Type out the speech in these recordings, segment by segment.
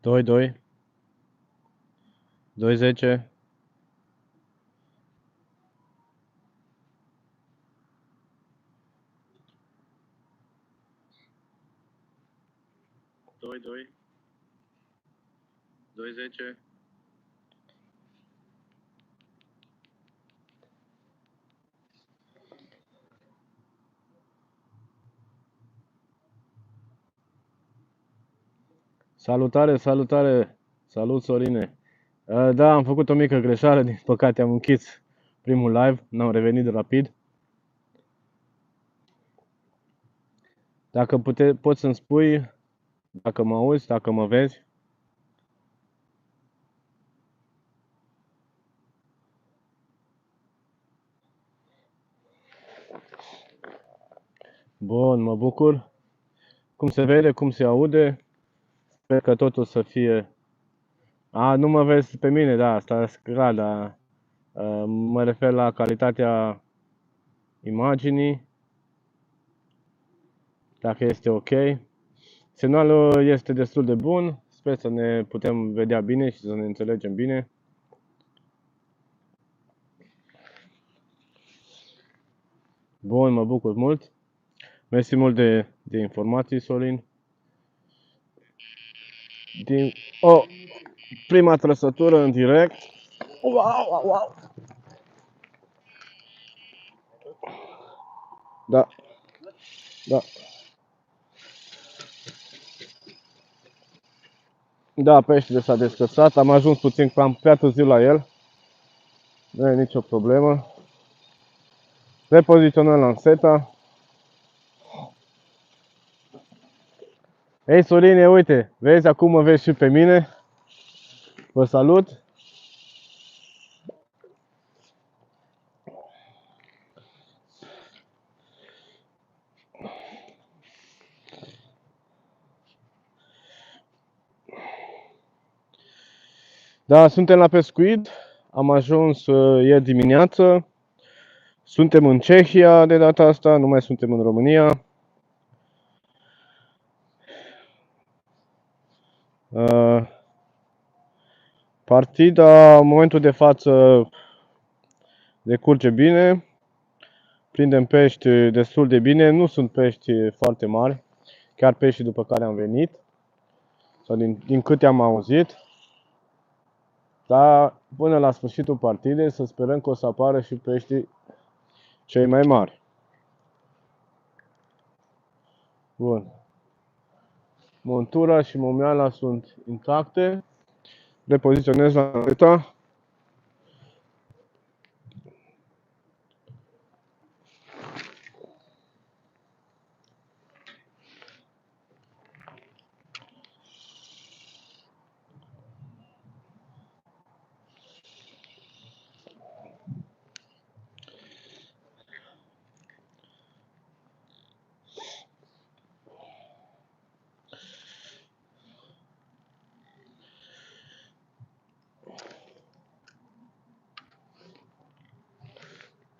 2, 2, 2, 10. Doi, doi, 2, 10. Salutare, salutare! Salut, Sorine! Da, am făcut o mică greșeală, din păcate am închis primul live, n-am revenit de rapid. Dacă poți să-mi spui, dacă mă auzi, dacă mă vezi. Bun, mă bucur. Cum se vede, cum se aude. Sper că totul să fie... Nu mă vezi pe mine, da, asta e clar, dar mă refer la calitatea imaginii, dacă este ok. Semnalul este destul de bun, sper să ne putem vedea bine și să ne înțelegem bine. Bun, mă bucur mult. Mersi mult de informații, Sorin. Prima trăsătură în direct. Wow. Da. Da, peștele s-a descăsat, am ajuns puțin cam prea târziu la el. Nu e nicio problemă. Repoziționăm lanseta. Ei, Sorine, uite, vezi, acum mă vezi și pe mine. Vă salut. Da, suntem la pescuit. Am ajuns ieri dimineață. Suntem în Cehia de data asta, nu mai suntem în România. Partida, în momentul de față, decurge bine. Prindem pești destul de bine, nu sunt pești foarte mari, chiar peștii după care am venit, sau din câte am auzit. Dar până la sfârșitul partidei să sperăm că o să apară și peștii cei mai mari. Bun. Montura și momeala sunt intacte. Repoziționez lanseta.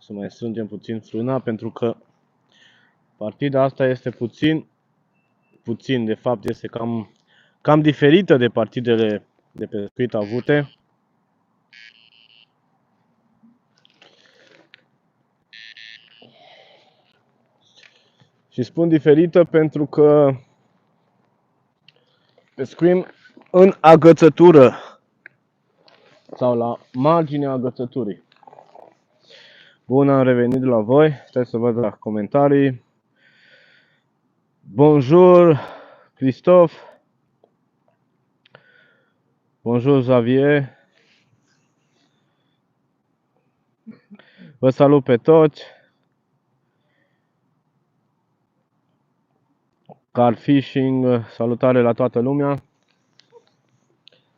Să mai strângem puțin frâna, pentru că partida asta este puțin, de fapt este cam diferită de partidele de pescuit avute. Și spun diferită pentru că pescuim în agățătură sau la marginea agățăturii. Bun, am revenit la voi. Stai să văd la comentarii. Bonjour, Christophe. Bonjour, Xavier. Vă salut pe toți. Car fishing, salutare la toată lumea.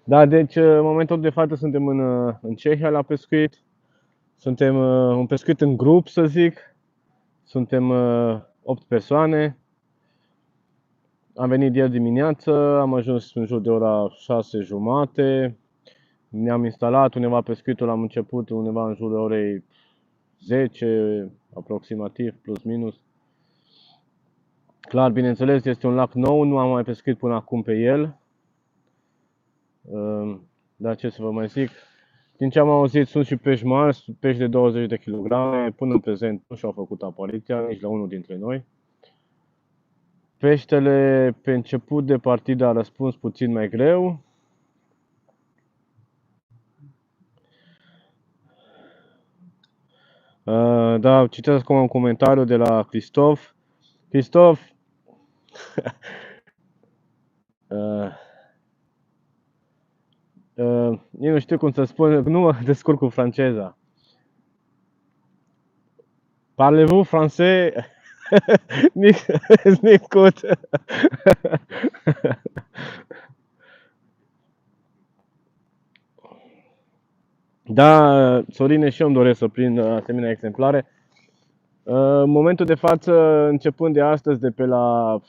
Da, deci în momentul de față suntem în Cehia la pescuit. Suntem un pescuit în grup, să zic. Suntem 8 persoane. Am venit ieri dimineață, am ajuns în jur de ora 6:30. Ne-am instalat undeva pescuitul, am început undeva în jur de orei 10, aproximativ, plus minus. Clar, bineînțeles, este un lac nou, nu am mai pescuit până acum pe el. Dar ce să vă mai zic? Din ce am auzit, sunt și pești mari, pești de 20 de kilograme, până în prezent nu și-au făcut apariția, nici la unul dintre noi. Peștele, pe început de partidă, a răspuns puțin mai greu. Da, citesc acum un comentariu de la Cristof. Cristof, eu nu știu cum să spun, nu mă descurc cu franceza. Parlez-vous français? N'écoute. Da, Sorine, și eu îmi doresc să prind asemenea exemplare. În momentul de față, începând de astăzi, de pe la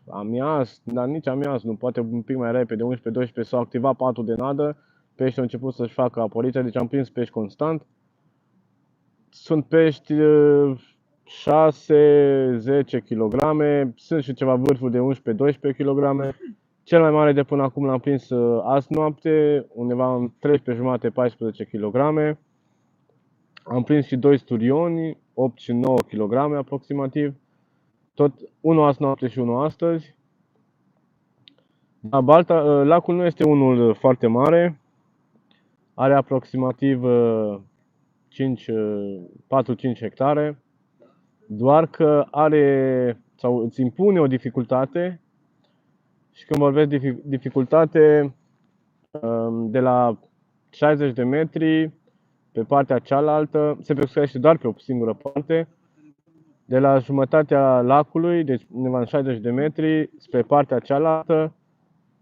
amiaz, dar nici amiaz, nu, poate un pic mai repede, 11-12, s-au activat patul de nadă, peștii au început să-și facă apariția, deci am prins pești constant. Sunt pești 6-10 kg, sunt și ceva vârfuri de 11-12 kg. Cel mai mare de până acum l-am prins azi noapte, undeva în 13,5-14 kg. Am prins și 2 sturioni, 8 și 9 kg aproximativ. Tot unul azi noapte și unul astăzi. Lacul nu este unul foarte mare. Are aproximativ 4-5 hectare. Doar că are sau îți impune o dificultate. Și când vorbesc dificultate, de la 60 de metri pe partea cealaltă, se pescuiește doar pe o singură parte. De la jumătatea lacului, deci undeva în 60 de metri, spre partea cealaltă,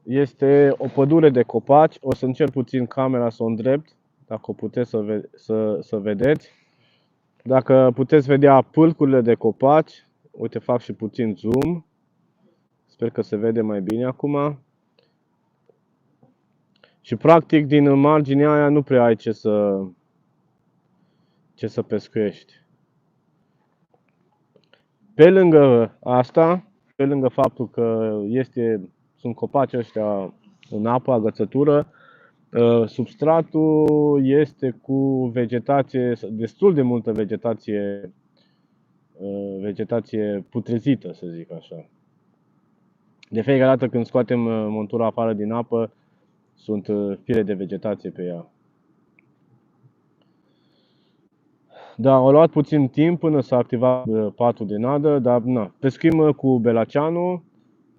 este o pădure de copaci. O să încerc puțin camera să o îndrept, dacă o puteți să vedeți. Dacă puteți vedea pâlcurile de copaci, uite, fac și puțin zoom. Sper că se vede mai bine acum. Și practic din marginea aia nu prea ai ce să pescuiești. Pe lângă asta, pe lângă faptul că sunt copaci ăștia în apă, agățătură, substratul este cu vegetație, destul de multă vegetație putrezită, să zic așa. De fiecare dată când scoatem montura afară din apă, sunt fire de vegetație pe ea. Da, a luat puțin timp până s-a activat patul de nadă, dar na, pescuim cu belaceanul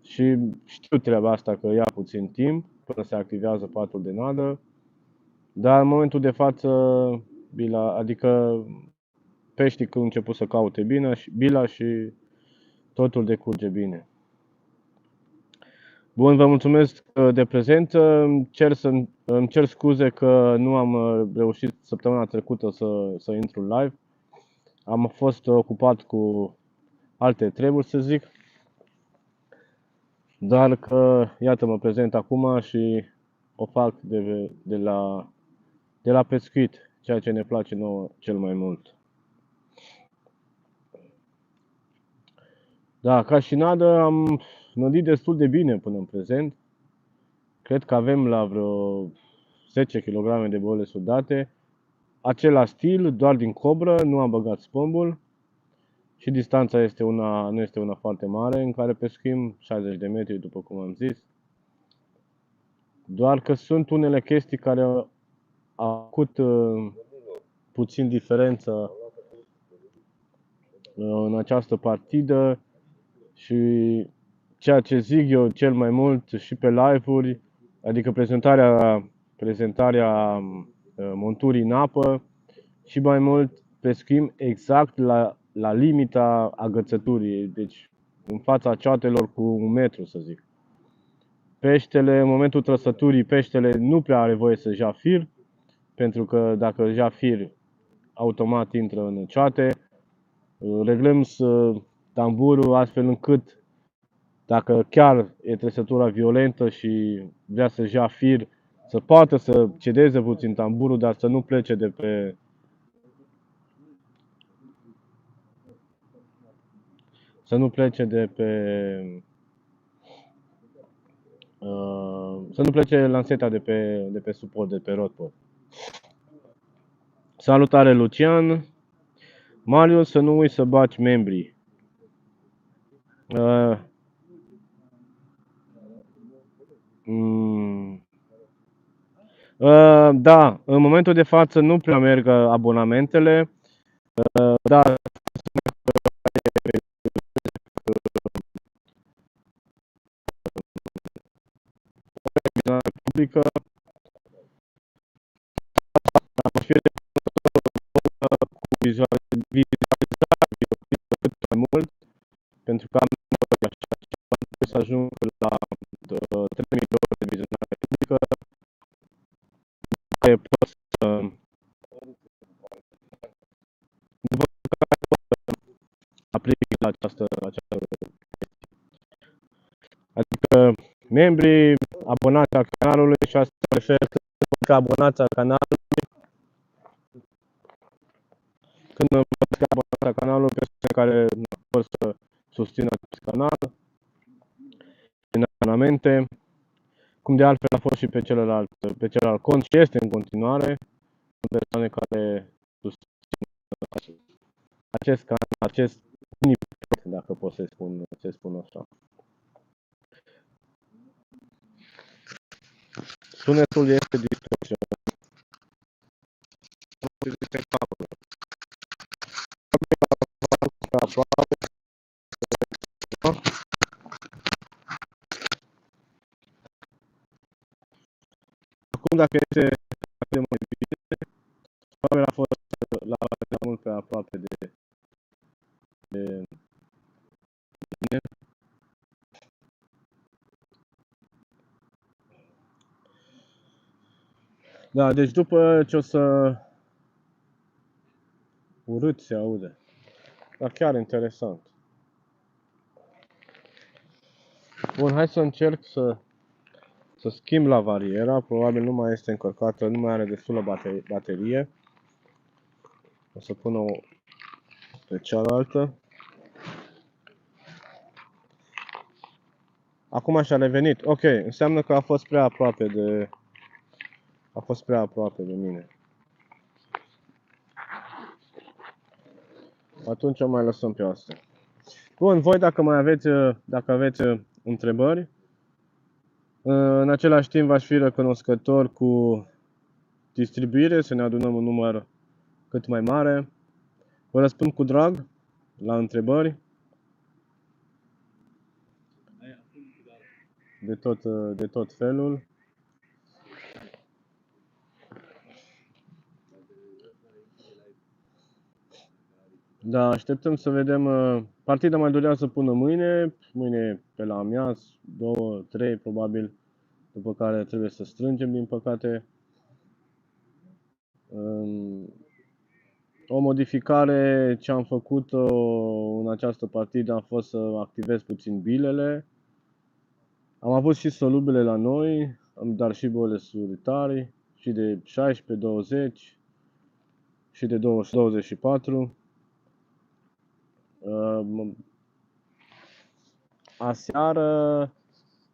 și știu treaba asta că ia puțin timp până se activează patul de nadă. Dar în momentul de față, adică peștii când au început să caute bila și totul decurge bine. Bun, vă mulțumesc de prezență. Îmi cer scuze că nu am reușit săptămâna trecută să intru live. Am fost ocupat cu alte treburi, să zic. Dar că, iată, mă prezent acum și o fac de la pescuit, ceea ce ne place nouă cel mai mult. Da, ca și nadă am nădit destul de bine până în prezent. Cred că avem la vreo 10 kg de boile sudate. Același stil, doar din cobră, nu am băgat spombul. Și distanța nu este una foarte mare, în care pescuim 60 de metri, după cum am zis. Doar că sunt unele chestii care au făcut puțin diferență în această partidă și ceea ce zic eu cel mai mult și pe live-uri, adică prezentarea monturii în apă și mai mult pescuim exact la limita agățăturii, deci în fața ceatelor cu 1 metru, să zic. Peștele, în momentul trăsăturii, peștele nu prea are voie să ia fir, pentru că dacă ia fir, automat intră în ceate. Reglăm tamburul astfel încât, dacă chiar e trăsătura violentă și vrea să ia fir, să poată să cedeze puțin tamburul, dar să nu plece de pe Să nu plece lanseta de pe suport, de pe roadpod. Salutare, Lucian. Marius, să nu uiți să baci membrii. Da, în momentul de față nu prea merg abonamentele, dar publică cu vizualizare cât mai mult, pentru că am nevoie așa să ajung la 3.000 de vizionare publică, care pot să aplic la această adică membrii abonați a canalului, și asta refer că abonați a canalului, când văd că abonați a canalului, persoane care pot să susțină acest canal în abonamente, cum de altfel a fost și pe celălalt cont și este în continuare, persoane care susțin acest canal, acest uniport, dacă pot să spun așa. Sunetul este distorsionat. Acum, dacă este de mai bine, probabil a fost la mult pe aproape de mine. Da, deci după ce o să... Urât se aude. Dar chiar interesant. Bun, hai să încerc să schimb la variera. Probabil nu mai este încărcată, nu mai are destulă baterie. O să pun-o pe cealaltă. Acum și-a revenit. Ok, înseamnă că a fost prea aproape de mine. Atunci o mai lăsăm pe asta. Bun, voi dacă aveți întrebări, în același timp v-aș fi recunoscător cu distribuire, să ne adunăm un număr cât mai mare. Vă răspund cu drag la întrebări de tot felul. Da, așteptăm să vedem. Partida mai durează până mâine pe la amiaz, 2, 3 probabil, după care trebuie să strângem, din păcate. O modificare ce am făcut în această partidă a fost să activez puțin bilele. Am avut și solubile la noi, dar și bole solitari, și de 16, 20 și de 24.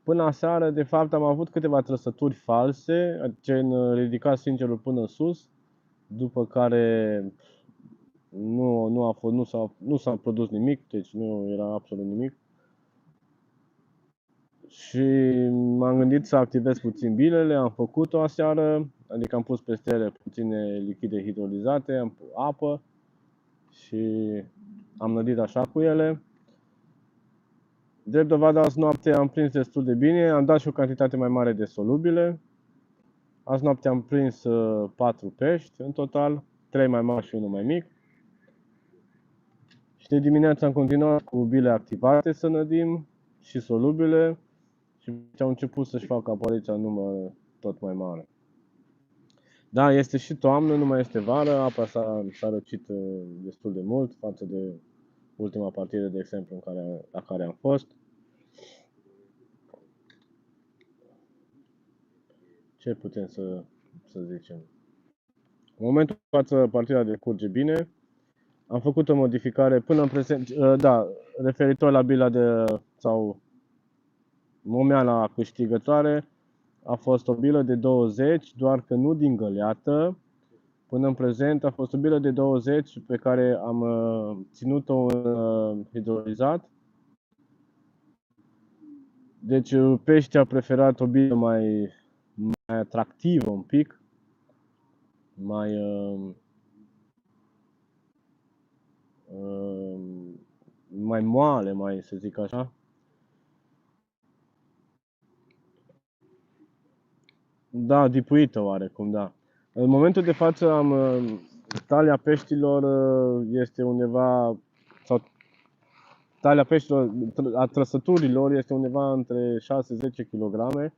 Până aseară, de fapt, am avut câteva trăsături false, gen ridicat singerul până sus, după care nu s-a produs nimic, deci nu era absolut nimic. Și m-am gândit să activez puțin bilele, am făcut-o aseară, adică am pus peste ele puține lichide hidrolizate, am pus apă și am nădit așa cu ele. Drept dovadă, azi noapte am prins destul de bine, am dat și o cantitate mai mare de solubile. Azi noapte am prins 4 pești în total, 3 mai mari și 1 mai mic. Și de dimineață am continuat cu bile activate să nădim și solubile și au început să-și facă apariția în număr tot mai mare. Da, este și toamnă, nu mai este vară, apa s-a răcit destul de mult față de ultima partidă, de exemplu, la care am fost. Ce putem să zicem? În momentul de față, partida decurge bine. Am făcut o modificare până în prezent, da, referitor la bila sau momeala câștigătoare. a fost o bilă de 20, doar că nu din găleată. Până în prezent a fost o bilă de 20 pe care am ținut-o în hidrolizat. Deci peștii a preferat o bilă mai atractivă un pic, mai moale, mai să zic așa. Da, dipuită oarecum, da. În momentul de față talia peștilor este undeva, sau talia peștilor, a trăsăturilor este undeva între 6-10 kg.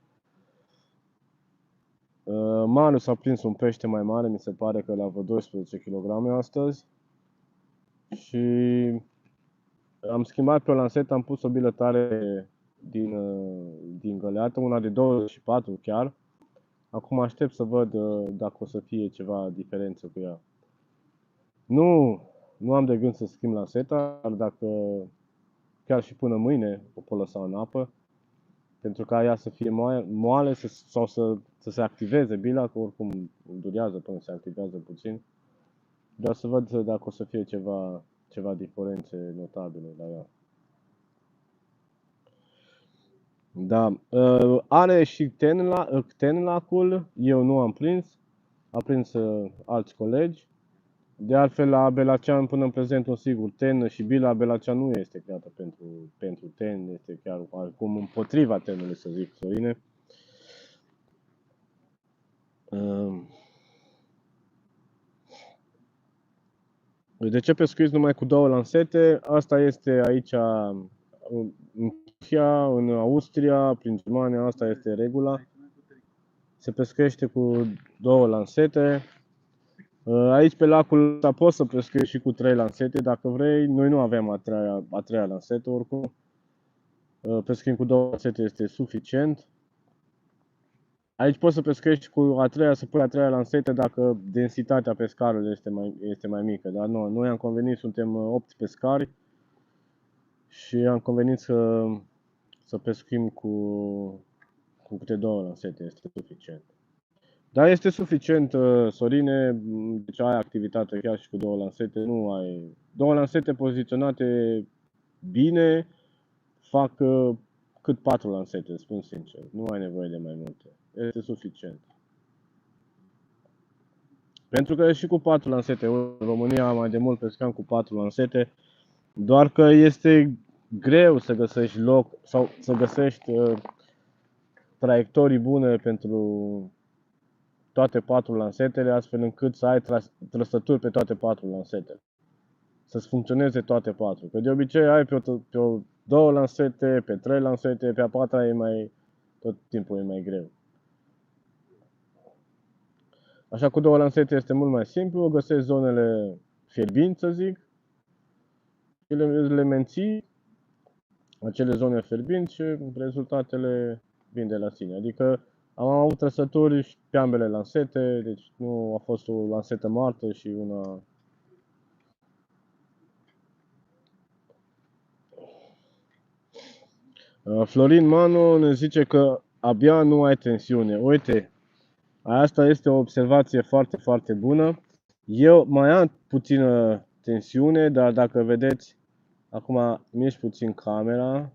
Marius a prins un pește mai mare, mi se pare că la vreo 12 kg astăzi. Și am schimbat pe o lansetă, am pus o bilă tare din găleată, una de 24 chiar. Acum aștept să văd dacă o să fie ceva diferență cu ea. Nu am de gând să schimb lanseta, dar dacă chiar și până mâine o pot lăsa în apă, pentru ca ea să fie moale sau să se activeze bila, că oricum durează până se activează puțin. Doar să văd dacă o să fie ceva diferențe notabile la ea. Da, are și tenlacul, eu nu am prins, a prins alți colegi. De altfel, la Belacean până în prezent un sigur ten și bila Belacean nu este creată pentru ten, este chiar acum împotriva tenului, să zic, Sorine. De ce pescuiți numai cu 2 lansete? Asta este aici în Czechia, în Austria, prin Germania, asta este regula. Se pescuiește cu 2 lansete. Aici pe lacul ăsta poți să pescuiești și cu 3 lansete dacă vrei. Noi nu avem a treia lansetă oricum. Pescuim cu 2 lansete este suficient. Aici poți să pescuiești cu să pui a treia lansetă dacă densitatea pescarului este mai mică. Dar noi am convenit, suntem 8 pescari și am convenit să pescuim cu câte 2 lansete, este suficient. Dar este suficient, Sorine, deci ai activitate chiar și cu 2 lansete, nu ai... 2 lansete poziționate bine fac cât 4 lansete, spun sincer. Nu ai nevoie de mai multe. Este suficient. Pentru că și cu 4 lansete, în România mai de mult pescam cu 4 lansete, doar că este greu să găsești loc sau să găsești traiectorii bune pentru toate 4 lansetele, astfel încât să ai trăsături pe toate 4 lansetele. Să-ți funcționeze toate 4. Că de obicei ai pe 2 lansete, pe 3 lansete, pe a 4-a tot timpul e mai greu. Așa, cu 2 lansete este mult mai simplu, găsești zonele fierbinți, să zic, și le menții, acele zone fierbinți, și rezultatele vin de la sine. Adică am avut trăsături pe ambele lansete, deci nu a fost o lansetă moartă și una... Florin Manu ne zice că abia nu ai tensiune. Uite, asta este o observație foarte, foarte bună. Eu mai am puțină tensiune, dar dacă vedeți, acum mișc puțin camera.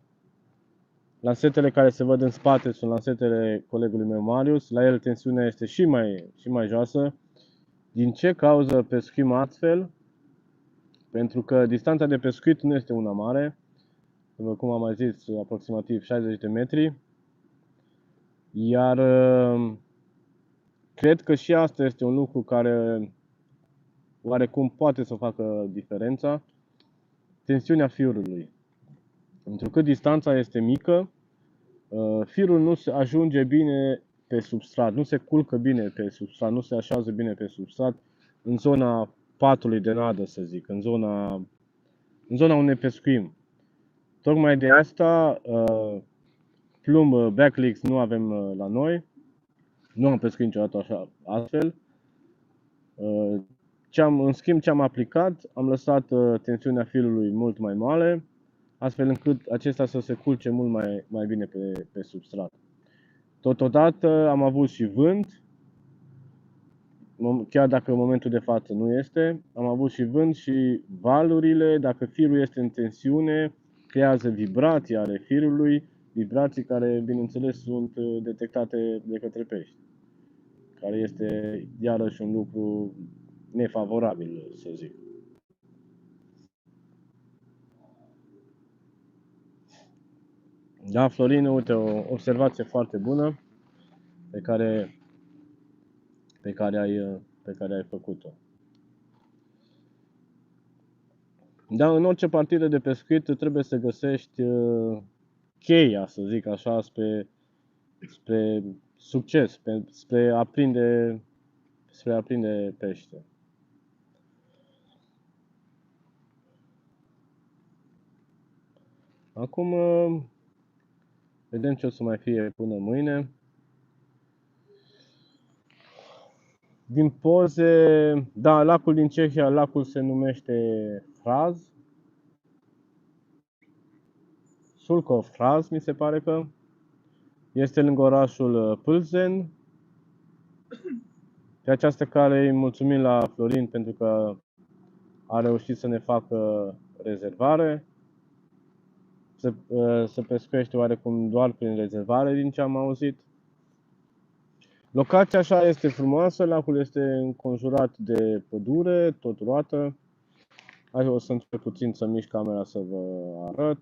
Lansetele care se văd în spate sunt lansetele colegului meu Marius. La el tensiunea este și mai joasă. Din ce cauză pescuim astfel? Pentru că distanța de pescuit nu este una mare. După cum am mai zis, aproximativ 60 de metri. Iar cred că și asta este un lucru care oarecum poate să facă diferența. Tensiunea firului. Pentru că distanța este mică, firul nu se ajunge bine pe substrat, nu se culcă bine pe substrat, nu se așează bine pe substrat în zona patului de nadă, să zic, în zona unde pescuim. Tocmai de asta plumb backleaks nu avem la noi, nu am pescuit niciodată așa astfel. În schimb, ce am aplicat, am lăsat tensiunea firului mult mai mare, astfel încât acesta să se culce mult mai bine pe substrat. Totodată am avut și vânt, chiar dacă în momentul de față nu este, am avut și vânt și valurile, dacă firul este în tensiune, creează vibrații ale firului, vibrații care, bineînțeles, sunt detectate de către pești, care este iarăși un lucru nefavorabil, să zic. Da, Florin, uite, o observație foarte bună pe care ai făcut-o. Da, în orice partidă de pescuit trebuie să găsești cheia, să zic așa, spre succes, spre a prinde pește. Acum vedem ce o să mai fie până mâine. Din poze, da, lacul din Cehia, lacul se numește Fraz. Sulkov Fraz, mi se pare că este lângă orașul Plzeň. Pe această cale îi mulțumim la Florin pentru că a reușit să ne facă rezervare. Se pescuiește oarecum doar prin rezervare, din ce am auzit. Locația așa este frumoasă, lacul este înconjurat de pădure, tot roată. Hai, o să încerc puțin să mișc camera să vă arăt.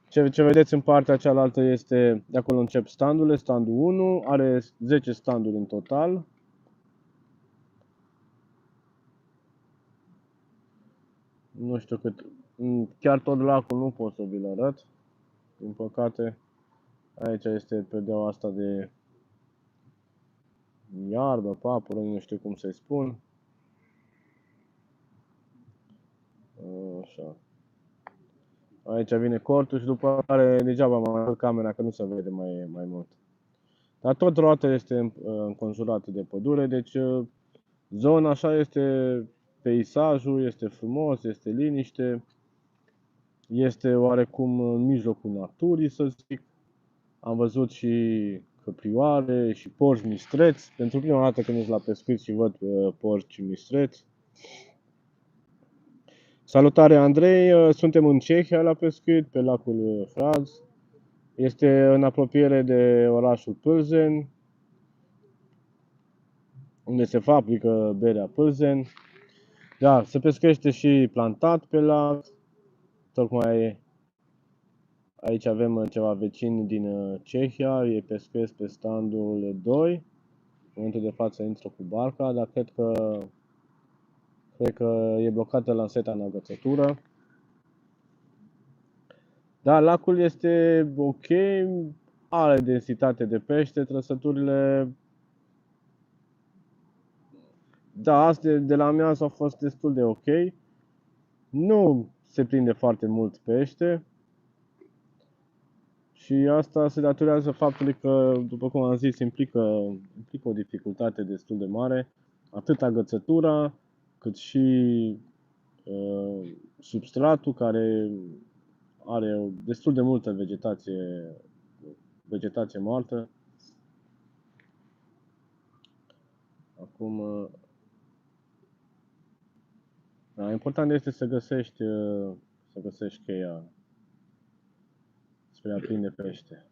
Ce vedeți în partea cealaltă este, de acolo încep standurile, standul 1, are 10 standuri în total. Nu știu cât, chiar tot lacul nu pot să vi-l arăt, din păcate. Aici este perdeaua asta de iarbă, papură, nu știu cum să-i spun. Așa. Aici vine cortul și după care degeaba am arătat camera că nu se vede mai mult. Dar tot roata este înconjurată de pădure, deci zona așa este, peisajul este frumos, este liniște, este oarecum în mijlocul naturii, să zic. Am văzut și căprioare și porci mistreți. Pentru prima dată când ești la pescuit și văd porci mistreți. Salutare, Andrei! Suntem în Cehia la pescuit, pe lacul Fraz. Este în apropiere de orașul Plzeň, unde se fabrică berea Plzeň. Da, se pescuiește și plantat pe lac. Tocmai aici avem ceva vecini din Cehia, ei pescuiesc pe standul 2. În momentul de față intră cu barca, dar cred că e blocată lanseta în agățătură. Da, lacul este ok, are densitate de pește, trăsăturile. Da, astea de la amiază au fost destul de ok. Nu se prinde foarte mult pește. Și asta se datorează faptului că, după cum am zis, implică o dificultate destul de mare, atât agățătura, cât și substratul, care are destul de multă vegetație moartă. Acum, da, important este să găsești cheia spre a prinde pește.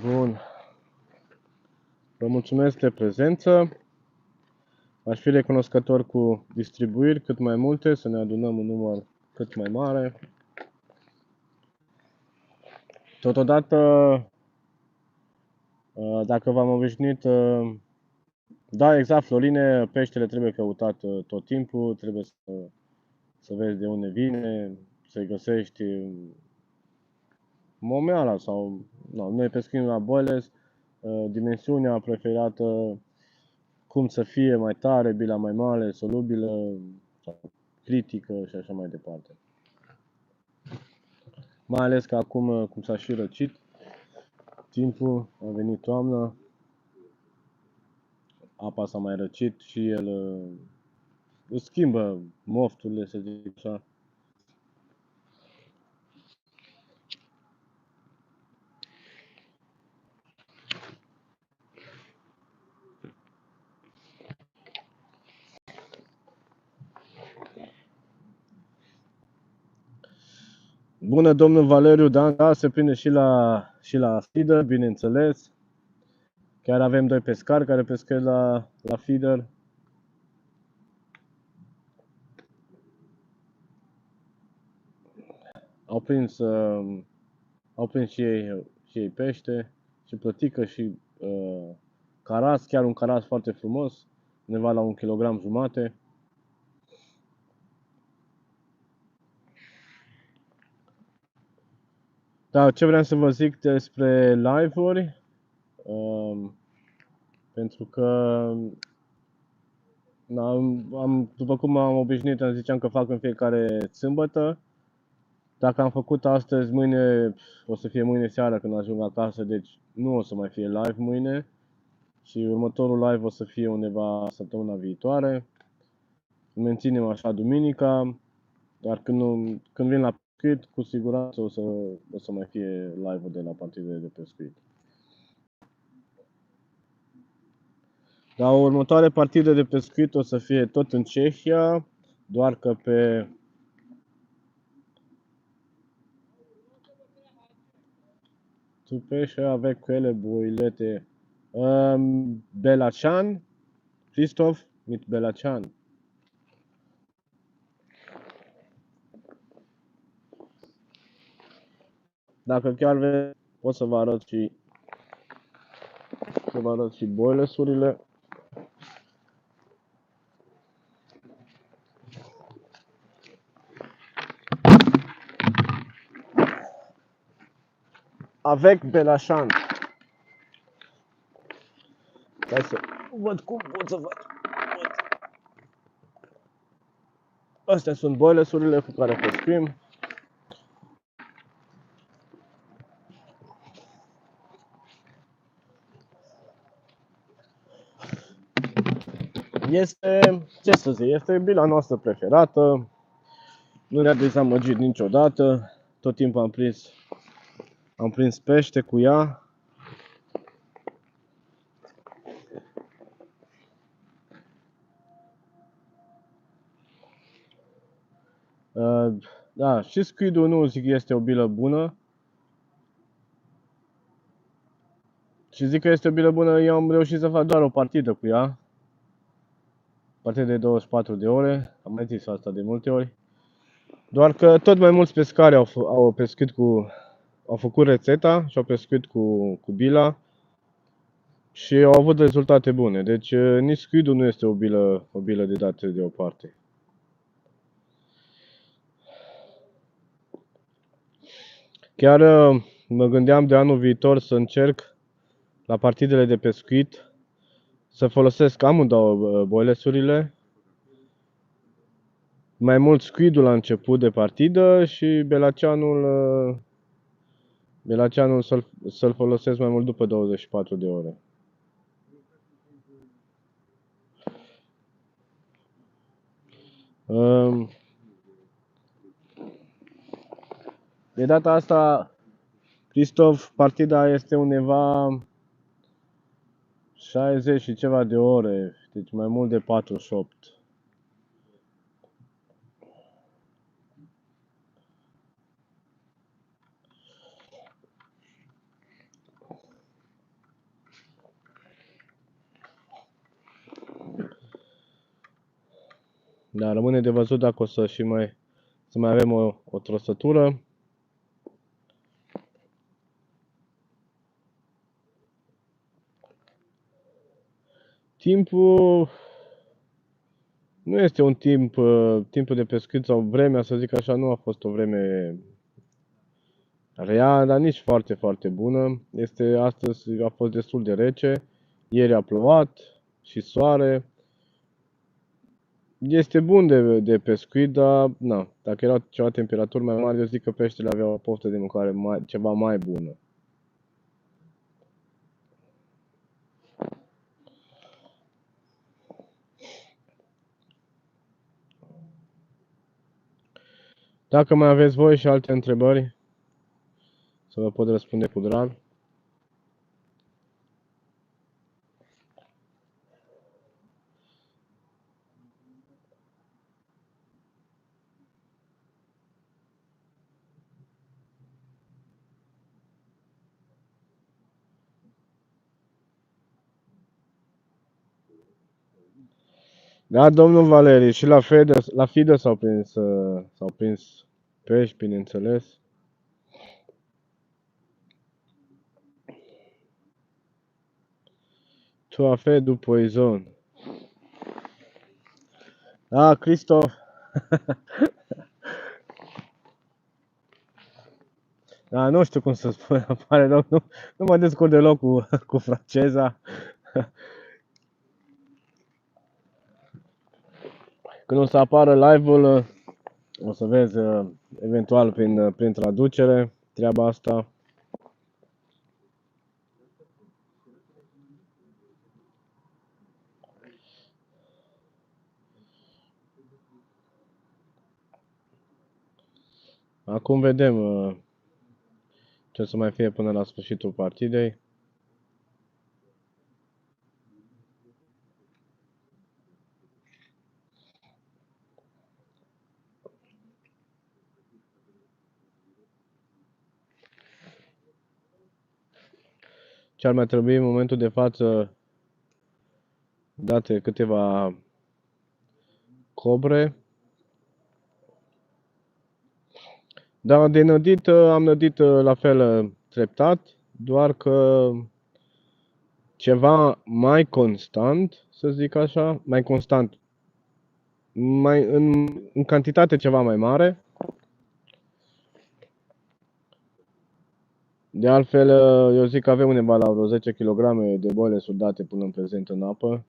Bun. Vă mulțumesc de prezență. Aș fi recunoscător cu distribuiri cât mai multe, să ne adunăm un număr cât mai mare. Totodată, dacă v-am obișnuit, da, exact, Florine, peștele trebuie căutat tot timpul, trebuie să vezi de unde vine, să-i găsești momeala sau, noi pescuim la boiles, dimensiunea preferată, cum să fie mai tare, bila mai mare, solubilă, sau critică și așa mai departe. Mai ales că acum, cum s-a și răcit timpul, a venit toamna, apa s-a mai răcit și el îți schimbă mofturile, să zic așa. Bună, domnul Valeriu, da, se prinde și la feeder, bineînțeles. Chiar avem 2 pescari care pescări la feeder. Au prins și ei pește, și plătică, și caras, chiar un caras foarte frumos, undeva la 1,5 kg. Da, ce vreau să vă zic despre live-uri, pentru că după cum am obișnuit, ziceam că fac în fiecare sâmbătă. Dacă am făcut astăzi, mâine o să fie mâine seara când ajung acasă, deci nu o să mai fie live mâine. Și următorul live o să fie undeva săptămâna viitoare. Menținem așa duminica, dar când vin la pescuit, cu siguranță o să mai fie live-ul de la partidele de pescuit. Dar următoare partidă de pescuit o să fie tot în Cehia, doar că pe tu pêches avec quelle bouillette? Belacan, Christoph mit Belacan. Dacă chiar vreți, pot să vă arăt și boilesurile. Avec Belacan. Hai să văd cum pot să văd. Astea sunt boilesurile cu care pescuim. Este, ce să zic, este bila noastră preferată. Nu ne-a dezamăgit niciodată. Tot timpul am prins pește cu ea. Da, și squid-ul nu zic este o bilă bună. Și zic că este o bilă bună, eu am reușit să fac doar o partidă cu ea. Partidă de 24 de ore, am mai zis asta de multe ori. Doar că tot mai mulți pescari au pescuit au făcut rețeta și au pescuit cu bila și au avut rezultate bune. Deci nici squid-ul nu este o bilă de dată deoparte. Chiar mă gândeam de anul viitor să încerc la partidele de pescuit să folosesc amândouă boilesurile. Mai mult squid-ul la început de partidă și belaceanul să-l folosesc mai mult după 24 de ore. De data asta, Christoph, partida este undeva 60 și ceva de ore, deci mai mult de 48. Dar rămâne de văzut dacă o să mai avem o trăsătură. Timpul nu este un timpul de pescuit sau vremea, să zic așa, nu a fost o vreme rea, dar nici foarte, foarte bună. Astăzi a fost destul de rece, ieri a plouat și soare. Este bun de pescuit, dar dacă erau ceva temperaturi mai mari, eu zic că peștele avea o poftă de mâncare ceva mai bună. Dacă mai aveți voi și alte întrebări, să vă pot răspunde cu drag. Da, domnul Valeri, și la FIDE s-au prins pești, bineînțeles. Tu as fait du poison. Da, Cristof. Da, nu știu cum să spun, pare rău, nu mă descurc deloc cu franceza. Când o să apară live-ul, o să vezi eventual prin traducere treaba asta. Acum vedem ce o să mai fie până la sfârșitul partidei. Ce ar mai trebui în momentul de față date câteva cobre. Da, de nădit am nădit la fel treptat, doar că ceva mai constant, să zic așa, mai constant, în cantitate ceva mai mare. De altfel, eu zic că avem undeva la vreo 10 kg de boile sudate până în prezent în apă.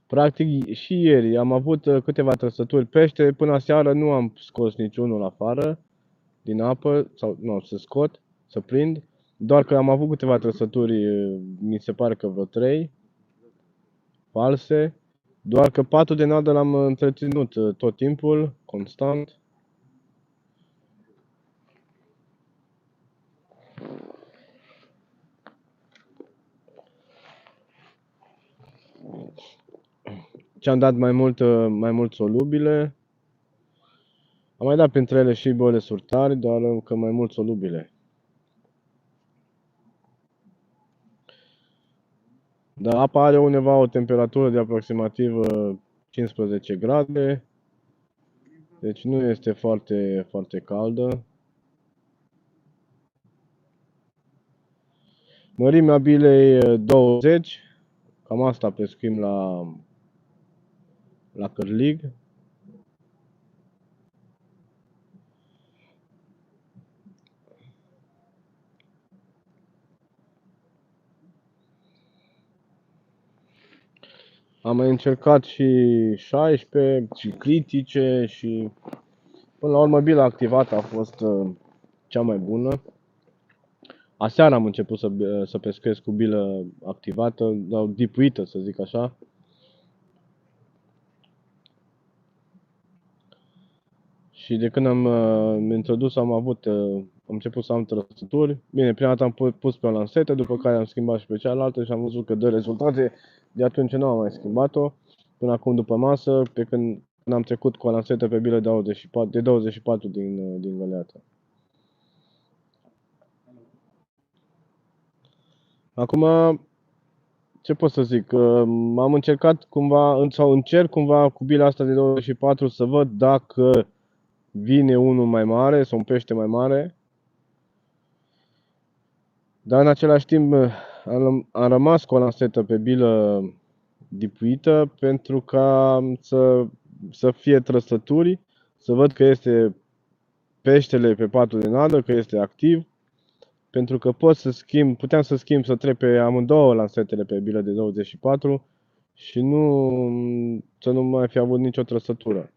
Practic și ieri am avut câteva trăsături pește, până seară nu am scos niciunul afară din apă, sau nu, să scot, să prind, doar că am avut câteva trăsături, mi se pare că vreo 3 false, doar că patul de nadă l-am întreținut tot timpul, constant. Ce-am dat mai mult solubile. Am mai dat printre ele și boile surtari, doar că mai mult solubile. Dar apa are undeva o temperatură de aproximativ 15 grade. Deci nu este foarte, foarte caldă. Mărimea bilei 20. Cam asta pescuim la cârlig. Am mai încercat și 16 și critice și până la urmă bila activată a fost cea mai bună. Aseară am început să pescuiesc cu bilă activată, sau dipuită, să zic așa. Și de când am introdus am început să am trăsături. Bine, prima dată am pus pe o lansetă, după care am schimbat și pe cealaltă și am văzut că dă rezultate. De atunci nu am mai schimbat-o. Până acum după masă, pe când am trecut cu o lansetă pe bilă de 24 din găleată. Acum, ce pot să zic? Am încercat cumva, sau încerc cumva cu bila asta de 24 să văd dacă vine unul mai mare sau un pește mai mare. Dar în același timp am rămas cu o lansetă pe bilă dipuită pentru ca să fie trăsături, să văd că este peștele pe patul de nadă, că este activ, pentru că puteam să schimb, să trec pe amândouă lansetele pe bilă de 24 și să nu mai fi avut nicio trăsătură.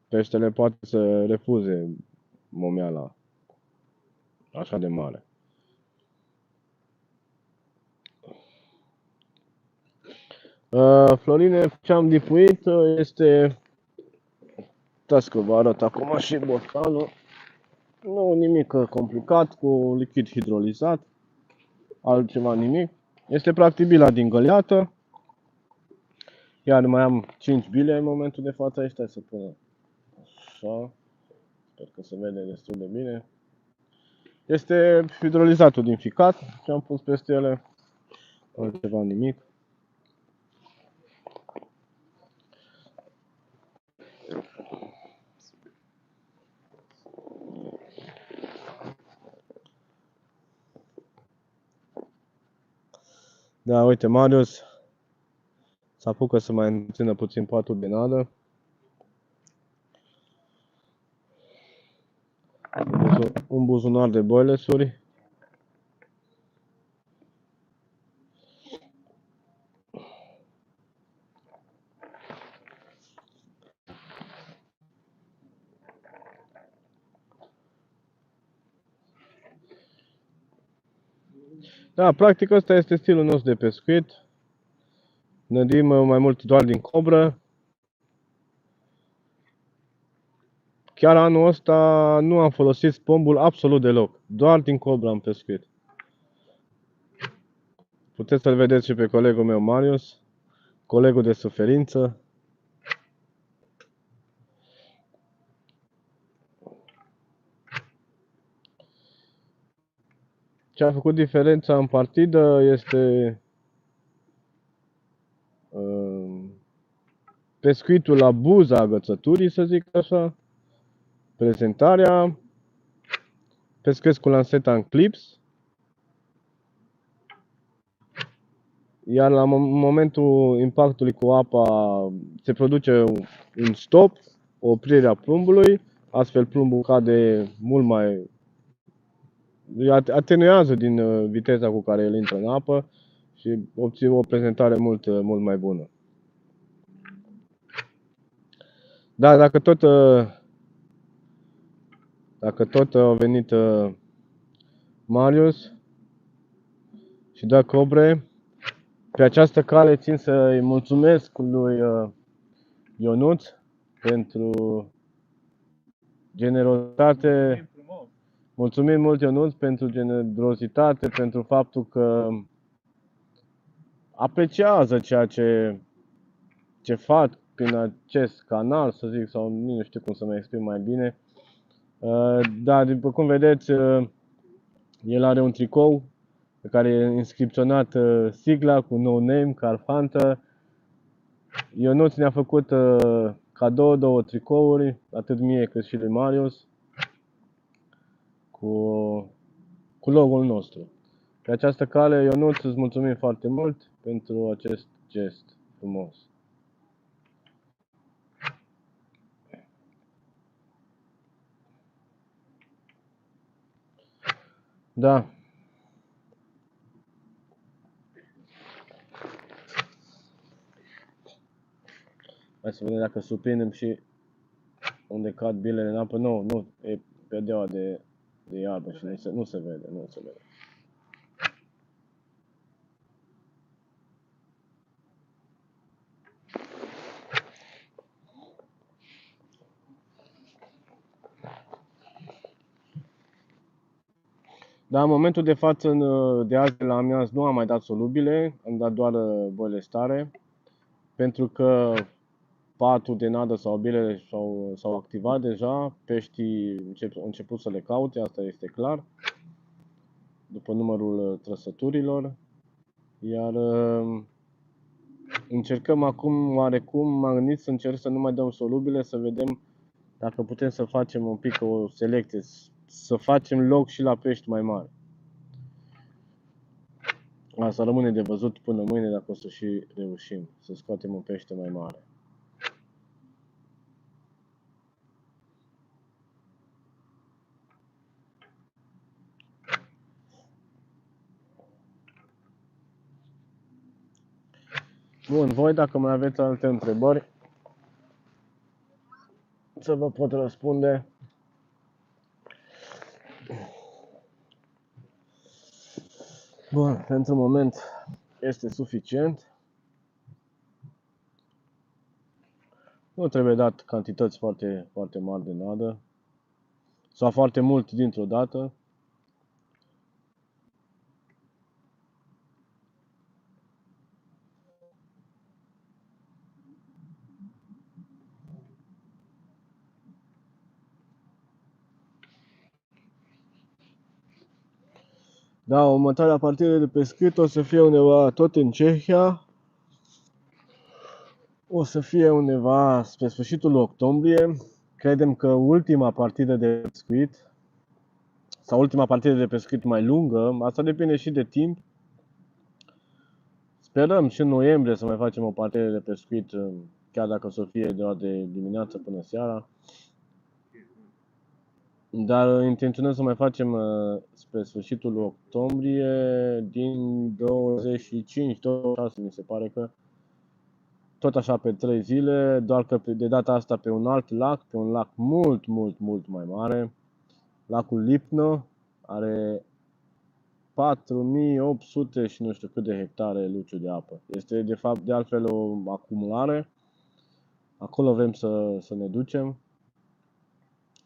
Peștele poate să refuze momeala așa de mare. Florine, ce am dipuit este... Uitați că vă arăt acum și borcanul. Nu nimic complicat, cu lichid hidrolizat, altceva nimic. Este practic bila din găleată. Iar mai am 5 bile în momentul de față. Aici stai să pun așa. Sper că se vede destul de bine. Este hidrolizatul din ficat ce am pus peste ele. Altceva nimic. Da, uite, Marius s-a apucat să mai țină puțin patul de nadă. Un buzunar de boilesuri. Da, practic ăsta este stilul nostru de pescuit. Nădim mai mult doar din cobră. Chiar anul ăsta nu am folosit spombul absolut deloc. Doar din cobră am pescuit. Puteți să-l vedeți și pe colegul meu Marius, colegul de suferință. Ce a făcut diferența în partidă este pescuitul la buza agățăturii, să zic așa, prezentarea, pescuiesc cu lanseta în clips, iar la momentul impactului cu apa se produce un stop, o oprire a plumbului, astfel plumbul cade mult mai... atenuează din viteza cu care el intră în apă și obține o prezentare mult mai bună. Da, dacă tot a venit Marius și dă cobre, pe această cale țin să-i mulțumesc lui Ionuț pentru generozitate. Mulțumim mult, Ionuț, pentru generozitate, pentru faptul că apreciază ceea ce fac prin acest canal, să zic, sau nu știu cum să mă exprim mai bine. Da, după cum vedeți, el are un tricou pe care e inscripționat sigla cu no name, Carp Hunter. Ionuț ne-a făcut cadou 2 tricouri, atât mie cât și lui Marius, cu logo-ul nostru. Pe această cale, Ionuț, îți mulțumim foarte mult pentru acest gest frumos. Da. Hai să vedem dacă surprindem și unde cad bilele în apă. Nu, e perdeaua de iarbă și nu se vede. Da, în momentul de față, de azi la amiaz, nu am mai dat solubile, am dat doar boile stare, pentru că patul de nadă sau bilele s-au activat deja, peștii au început să le caute, asta este clar, după numărul trăsăturilor, iar încercăm acum, oarecum, m-am gândit să încerc să nu mai dăm solubile, să vedem dacă putem să facem un pic o selecție, să facem loc și la pești mai mari. Asta rămâne de văzut până mâine dacă o să și reușim să scoatem un pește mai mare. Bun, voi dacă mai aveți alte întrebări, să vă pot răspunde. Bun, pentru moment este suficient. Nu trebuie dat cantități foarte, foarte mari de nadă sau foarte mult dintr-o dată. Da, următoarea partidă de pescuit o să fie undeva tot în Cehia. O să fie undeva spre sfârșitul octombrie. Credem că ultima partidă de pescuit sau ultima partidă de pescuit mai lungă, asta depinde și de timp. Sperăm și în noiembrie să mai facem o partidă de pescuit, chiar dacă o să fie doar de dimineață până seara. Dar intenționăm să mai facem spre sfârșitul octombrie, din 25-26, mi se pare că, tot așa pe 3 zile, doar că de data asta pe un alt lac, pe un lac mult, mult, mult mai mare. Lacul Lipno are 4800 și nu știu cât de hectare luciu de apă. Este de fapt de altfel o acumulare. Acolo vrem să ne ducem.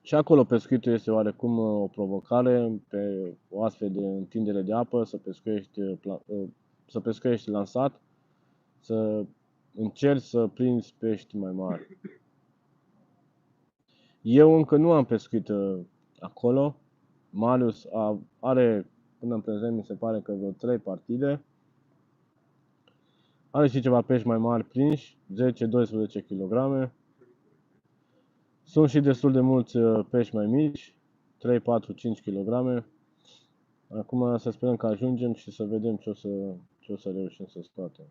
Și acolo pescuitul este oarecum o provocare pe o astfel de întindere de apă, să pescuiești lansat, să încerci să prinzi pești mai mari. Eu încă nu am pescuit acolo. Marius are până în prezent mi se pare că vreo 3 partide. Are și ceva pești mai mari prinși, 10-12 kg. Sunt și destul de mulți pești mai mici, 3, 4, 5 kg. Acum să sperăm că ajungem și să vedem ce o să reușim să scoatem.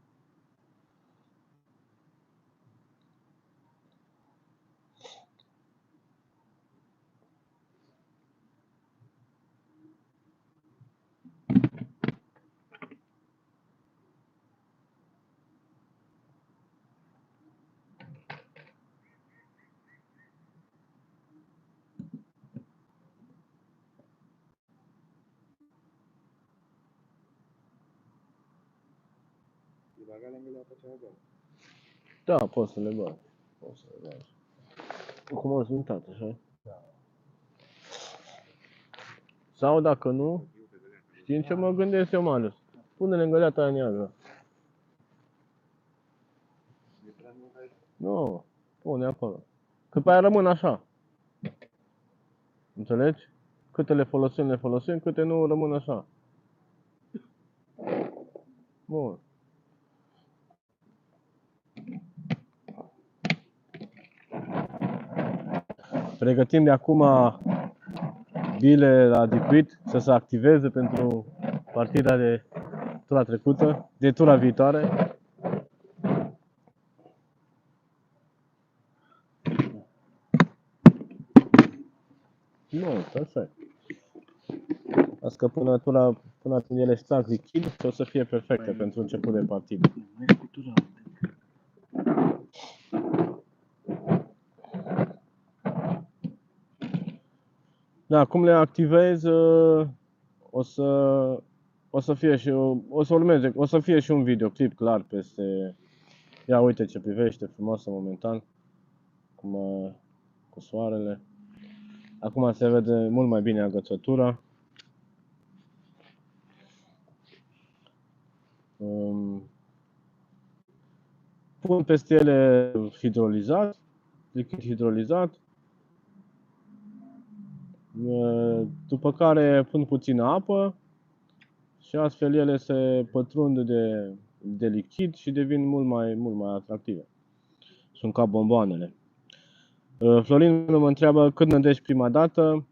Da, poți să le bagi. Poți să le bagi. Cum au zântat, așa? Sau dacă nu, știi ce mă gândesc eu, Marius? Pune-le în găleata aia neagră. Nu, pune acolo. Că pe aia rămân așa. Înțelegi? Câte le folosim, câte nu rămân așa. Bun. Pregătim de acum bile la dicuit să se activeze pentru partida de tura trecută, de tura viitoare. Nu, perfect. Las că până când ele extrag lichid, o să fie perfecte pentru început de partidă. Da, cum le activez, o să fie și o să fie și un videoclip clar peste. Ia uite ce privește frumoasă momentan cu soarele. Acum se vede mult mai bine agățătura. Pun peste ele lichid hidrolizat. După care pun puțină apă și astfel ele se pătrund de lichid și devin mult mai atractive. Sunt ca bomboanele. Florin mă întreabă când nădești prima dată.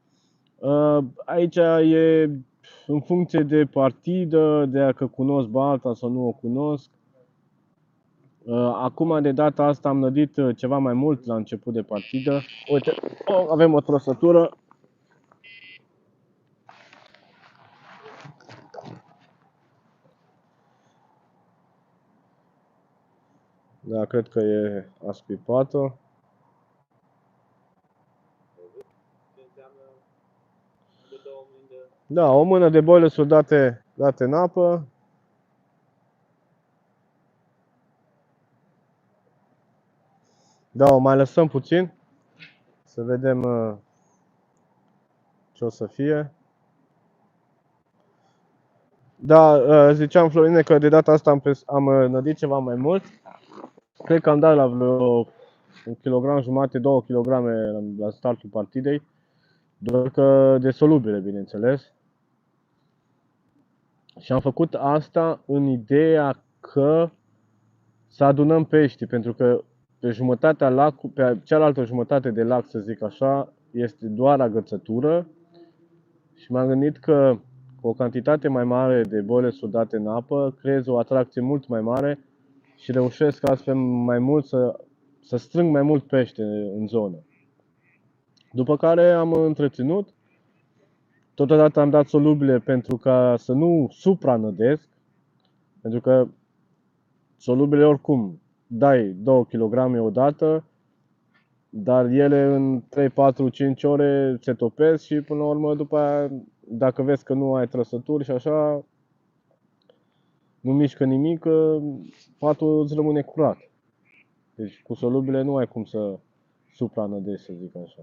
Aici e în funcție de partidă, de dacă cunosc balta sau nu o cunosc. Acum, de data asta, am nădit ceva mai mult la început de partidă. Uite, avem o trosătură. Da, cred că e ascuipată. Da, o mână de boilers-uri date în apă. Da, o mai lăsăm puțin. Să vedem ce o să fie. Da, ziceam, Florine, că de data asta am nădit ceva mai mult. Cred că am dat la vreo 1,5 kg, 2 kg la startul partidei. Doar că de solubile, bineînțeles. Și am făcut asta în ideea că să adunăm pești, pentru că pe jumătatea lacului, pe cealaltă jumătate de lac, să zic așa, este doar agățătură. Și m-am gândit că cu o cantitate mai mare de boile sudate în apă, creez o atracție mult mai mare și reușesc astfel mai mult să strâng mai mult pește în zonă. După care am întreținut, totodată am dat solubile pentru ca să nu supranădesc, pentru că solubile oricum dai 2 kg odată, dar ele în 3, 4, 5 ore se topesc și până la urmă după aia, dacă vezi că nu ai trăsături și așa, nu mișcă nimic, patul îți rămâne curat. Deci cu solubile nu ai cum să supranădești, să zic așa.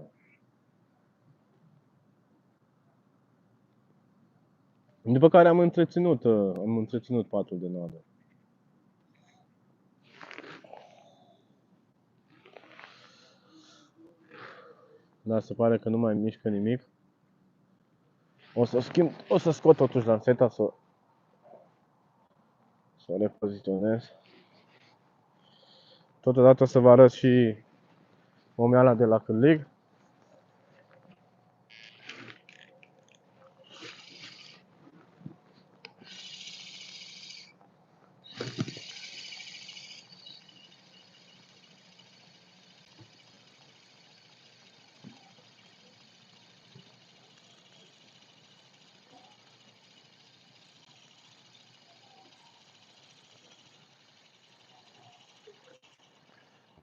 După care am întreținut patul de nadă. Dar se pare că nu mai mișcă nimic. O să scot totuși lanseta să o repoziționez. Totodată să vă arăt și momeala de la cârlig.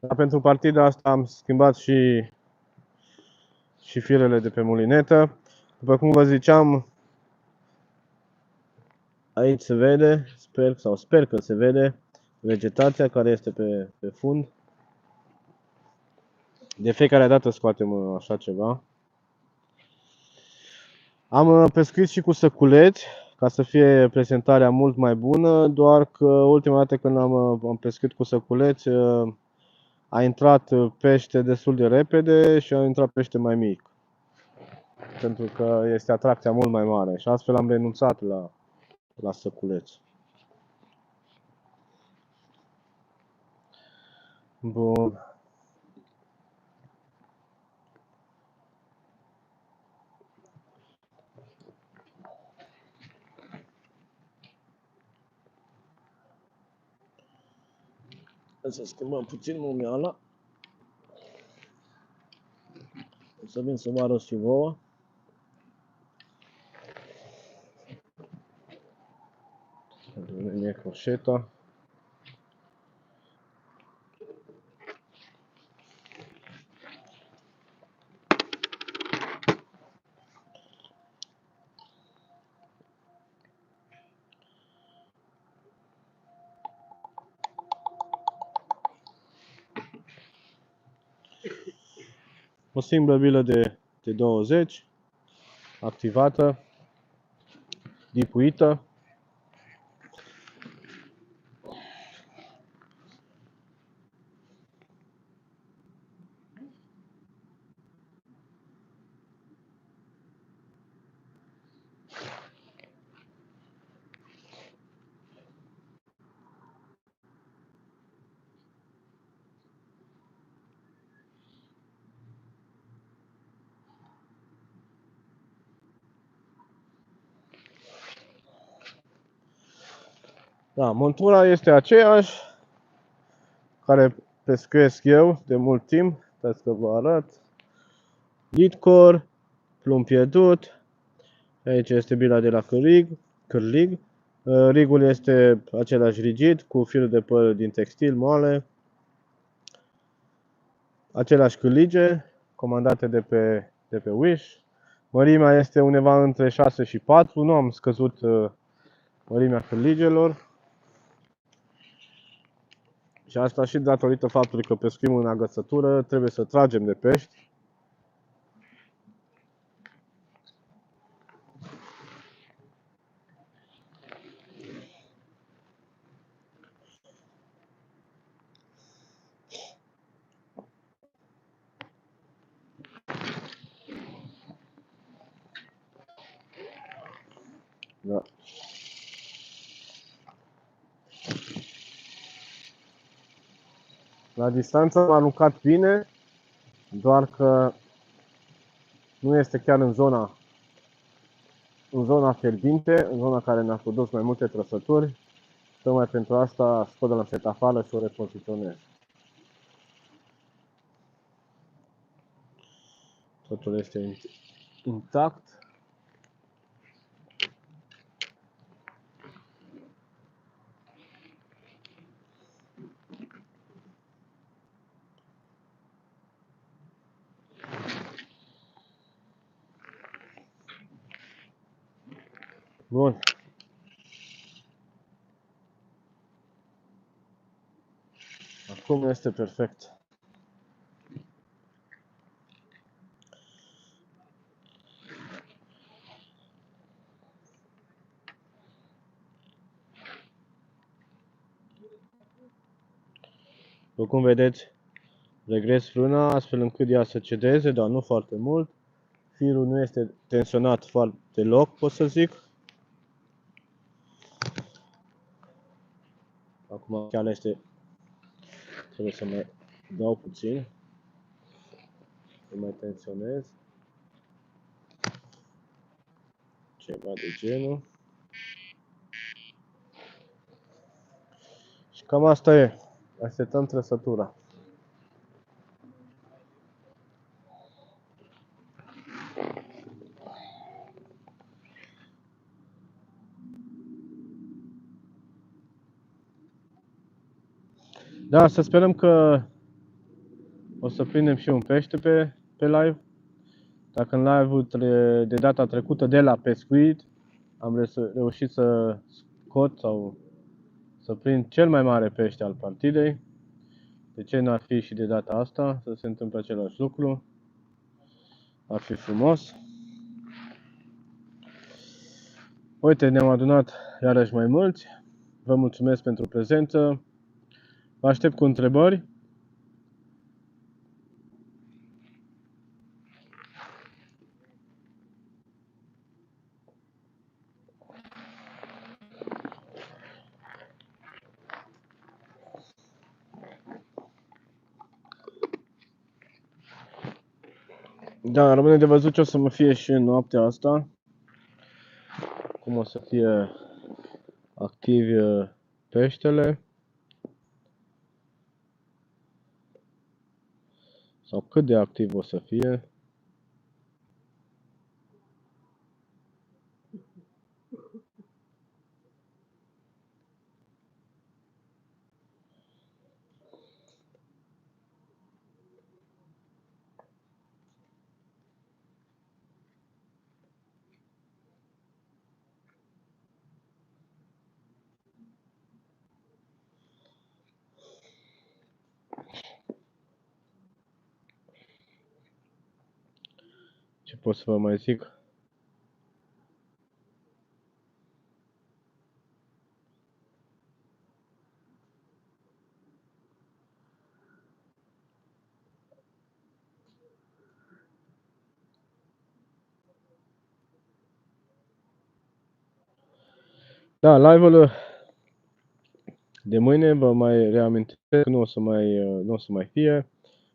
Dar pentru partida asta am schimbat și firele de pe mulinetă. După cum vă ziceam, aici se vede, sper că se vede vegetația care este pe fund. De fiecare dată scoatem așa ceva. Am pescuit și cu săculeți, ca să fie prezentarea mult mai bună, doar că ultima dată când am pescuit cu săculeți, a intrat pește destul de repede și a intrat pește mai mic. Pentru că este atracția mult mai mare și astfel am renunțat la săculeți. Bun. Să schimbăm puțin momeala. O să vin să vă arăt și vouă. E croșeta. O simplă bilă de 20, activată, dipuită. Da, montura este aceeași care pescuiesc eu de mult timp. Stai să vă arăt. Leadcore, plumb pierdut. Aici este bila de la cârlig. Rigul este același rigid cu fir de păr din textil moale. Aceleași cârlige comandate de pe Wish. Mărimea este undeva între 6 și 4. Nu am scăzut mărimea cârligelor. Și asta și datorită faptului că pescuim în agățătură, trebuie să tragem de pești. Da. La distanță am aruncat bine, doar că nu este chiar în zona fierbinte, în zona care ne-a produs mai multe trăsături. Tocmai pentru asta scot de la set afară și o repoziționez. Totul este intact. Bun. Acum este perfect. După cum vedeți, regres frâna astfel încât ea să cedeze, dar nu foarte mult. Firul nu este tensionat foarte deloc, pot să zic. Acum chiar este, trebuie să mai dau puțin, să mai tensionez. Ceva de genul. Și cam asta e. Așteptăm trăsătura. Da, să sperăm că o să prindem și un pește pe live. Dacă în live-ul de data trecută de la pescuit am reușit să scot sau să prind cel mai mare pește al partidei, de ce n-ar fi și de data asta să se întâmple același lucru? Ar fi frumos. Uite, ne-am adunat iarăși mai mulți. Vă mulțumesc pentru prezență. Vă aștept cu întrebări. Da, rămâne de văzut ce o să mă fie și în noaptea asta. Cum o să fie activ peștele. Sau cât de activ o să fie. Ce pot să vă mai zic? Da, live-ul de mâine vă mai reamintesc că nu o să mai fie.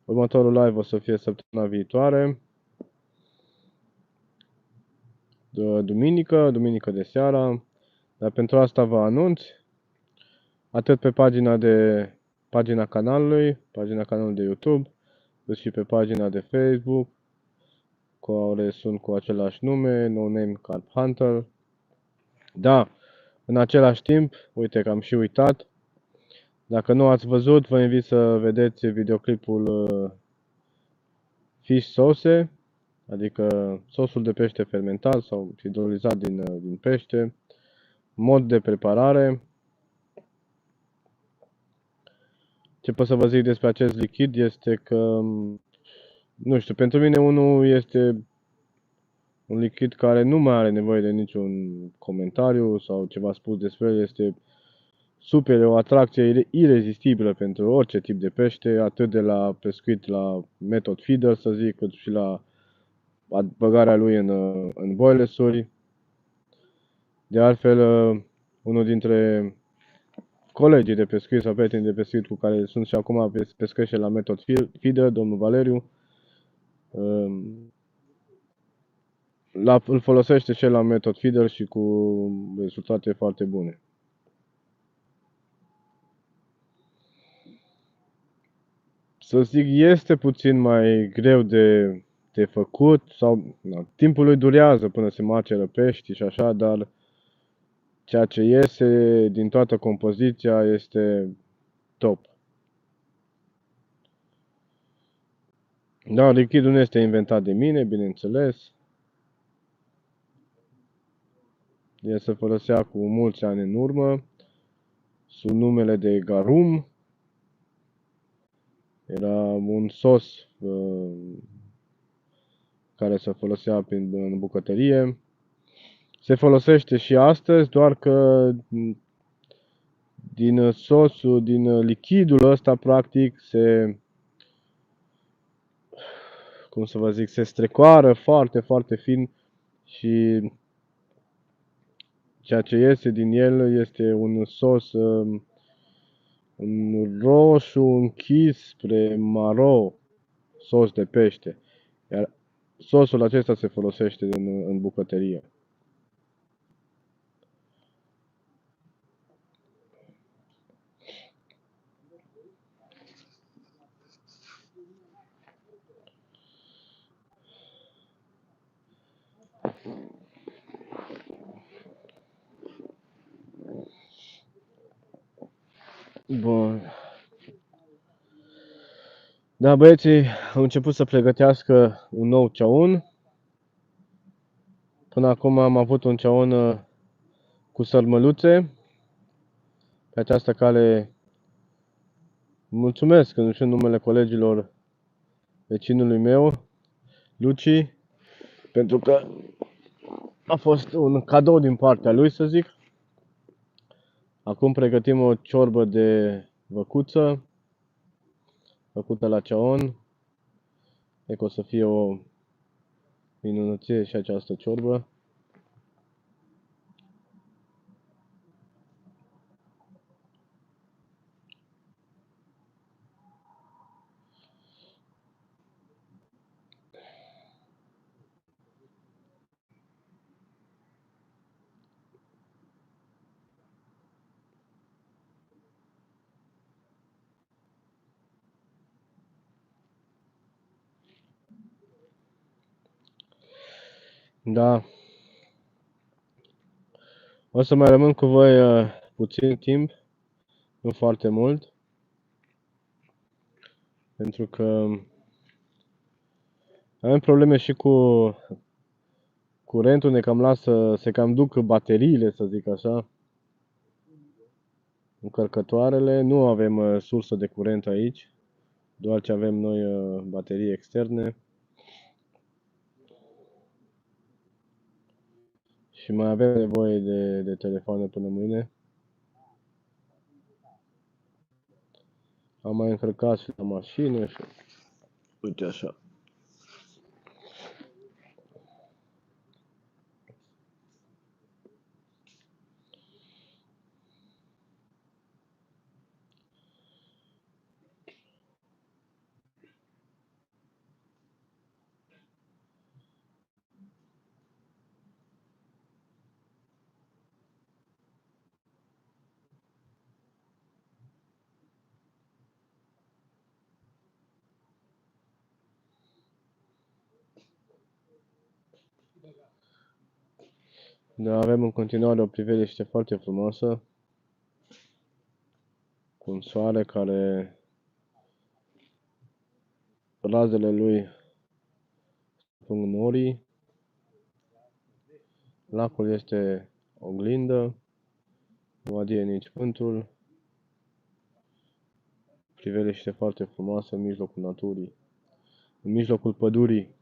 Următorul live o să fie săptămâna viitoare. Duminică de seara. Dar pentru asta vă anunț atât pe pagina canalului de YouTube, cât și pe pagina de Facebook, care sunt cu același nume, No Name Carp Hunter. Da, în același timp, uite că am și uitat, dacă nu ați văzut, vă invit să vedeți videoclipul Fish Sauce, adică sosul de pește fermentat sau hidrolizat din pește, mod de preparare. Ce pot să vă zic despre acest lichid este că, nu știu, pentru mine unul este un lichid care nu mai are nevoie de niciun comentariu sau ceva spus despre el. Este super, o atracție irezistibilă pentru orice tip de pește, atât de la pescuit la method feeder, să zic, cât și la băgarea lui în boilers-uri. De altfel, unul dintre colegii de pescuit sau prieteni de pescuit cu care sunt și acum pescăște la method feeder, domnul Valeriu, îl folosește și el la method feeder și cu rezultate foarte bune. Să zic, este puțin mai greu de făcut sau timpul lui durează până se maceră pești și așa, dar ceea ce iese din toată compoziția este top. Da, lichidul nu este inventat de mine, bineînțeles. El se folosea cu mulți ani în urmă, sub numele de garum. Era un sos care se folosea în bucătărie. Se folosește și astăzi, doar că din sosul, din lichidul ăsta, practic, cum să vă zic, se strecoară foarte, foarte fin și ceea ce iese din el este un sos, un roșu închis spre maro, sos de pește. Iar sosul acesta se folosește în bucătărie. Bun. Da, băieții au început să pregătească un nou ceaun. Până acum am avut un ceaun cu sălmăluțe. Pe această cale mulțumesc în și numele colegilor vecinului meu, Luci, pentru că a fost un cadou din partea lui, să zic. Acum pregătim o ciorbă de văcuță, făcută la ceaun. E că o să fie o minunăție și această ciorbă. Da. O să mai rămân cu voi puțin timp, nu foarte mult, pentru că avem probleme și cu curentul, ne cam lasă, se cam duc bateriile, să zic așa, încărcătoarele. Nu avem sursă de curent aici, doar ce avem noi baterii externe. Și mai avem nevoie de telefoane până mâine. Am mai încărcat și la mașină și uite așa. Da, avem în continuare o priveliște foarte frumoasă, cu un soare care razele lui pung norii. Lacul este oglindă, nu adie nici vântul. priveliște foarte frumoasă în mijlocul naturii, în mijlocul pădurii.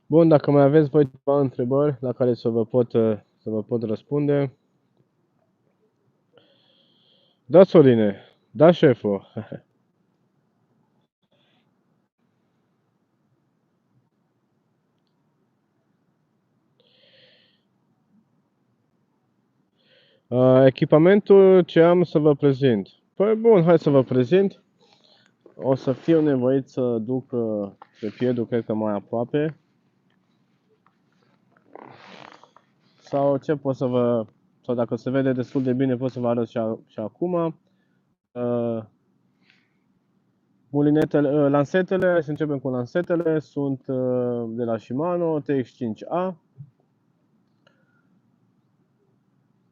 Bun, dacă mai aveți voi ceva întrebări la care să vă pot răspunde. Da, Sorine. Da, șeful. Echipamentul ce am să vă prezint. Păi bun, hai să vă prezint. O să fiu nevoit să duc pe piedul, cred că mai aproape. Sau ce pot să vă... Sau dacă se vede destul de bine, pot să vă arăt și acum. Lansetele, să începem cu lansetele, sunt de la Shimano TX5A.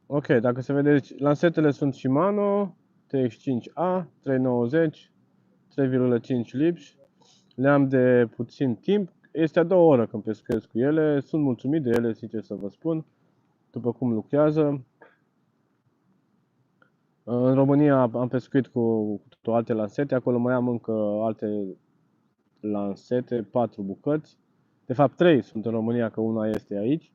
Ok, dacă se vede, lansetele sunt Shimano TX5A 390, 3,5 lipși. Le-am de puțin timp. Este a doua oră când pescuiesc cu ele. Sunt mulțumit de ele, sincer să vă spun, după cum lucrează. În România am pescuit cu alte lansete. Acolo mai am încă alte lansete, 4 bucăți. De fapt 3 sunt în România, că una este aici.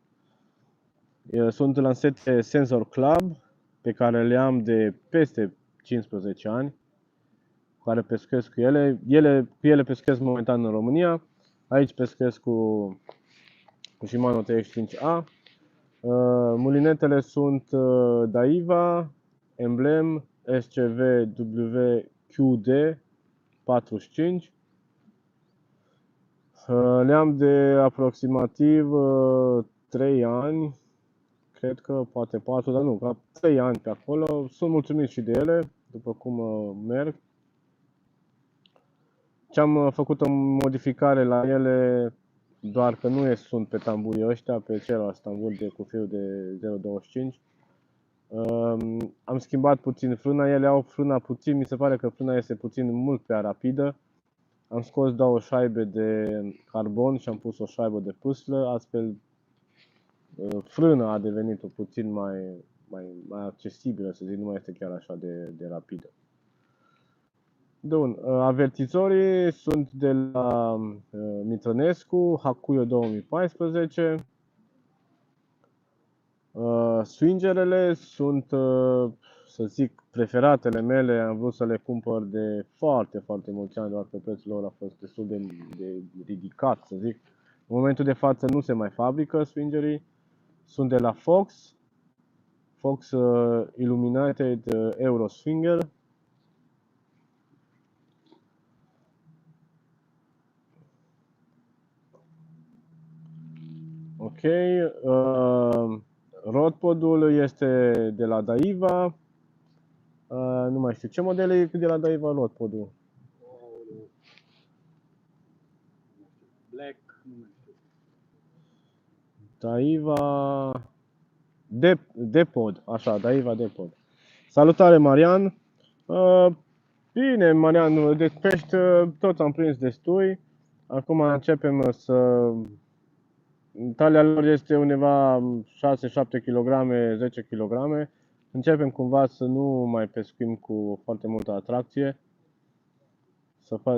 Sunt lansete Sensor Club, pe care le am de peste 15 ani, cu care pescuiesc cu ele. Cu ele pescuiesc momentan în România. Aici pescuiesc cu Shimano TX5A. Mulinetele sunt Daiwa, Emblem, SCV WQD 45. Le-am de aproximativ 3 ani, cred că poate 4, dar nu, ca 3 ani pe acolo. Sunt mulțumit și de ele, după cum merg. Ce-am făcut o modificare la ele, doar că nu sunt pe tamburii ăștia, pe celălalt tambur cu fiul de 0,25. Am schimbat puțin frâna, ele au frâna puțin, mi se pare că frâna este puțin mult prea rapidă. Am scos 2 șaibe de carbon și am pus o șaibă de pâslă, astfel frâna a devenit puțin mai accesibilă, să zic, nu mai este chiar așa de rapidă. Bun, avertizorii sunt de la Mitrănescu, Hakuyo 2014. Swingerele sunt, să zic, preferatele mele. Am vrut să le cumpăr de foarte mulți ani, doar că prețul lor a fost destul de ridicat, să zic. În momentul de față nu se mai fabrică swingerii. Sunt de la Fox Illuminated Euro Swinger. Ok. Rodpodul este de la Daiwa. Nu mai știu ce model e de la Daiwa rodpodul. Black, nu mai știu. Daiwa Depod, așa, Daiwa Depod. Salutare, Marian. Bine, Marian, de pești toți am prins destui. Acum începem să... Talia lor este undeva 6-7 kg, 10 kg. Începem cumva să nu mai pescuim cu foarte multă atracție.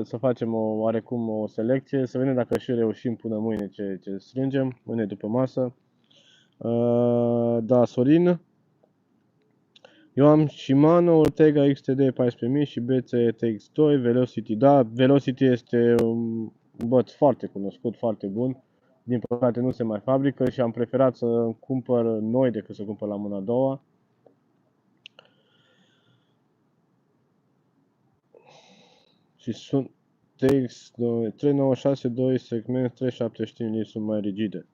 Să facem oarecum o selecție, să vedem dacă și reușim până mâine ce strângem, mâine după masă. Da, Sorin. Eu am Shimano Ortega XTD 14000 și BC TX2 Velocity. Da, Velocity este un băț foarte cunoscut, foarte bun. Din păcate nu se mai fabrică și am preferat să cumpăr noi decât să cumpăr la mâna a doua. Și sunt TX 3962 segment 375 sunt mai rigide.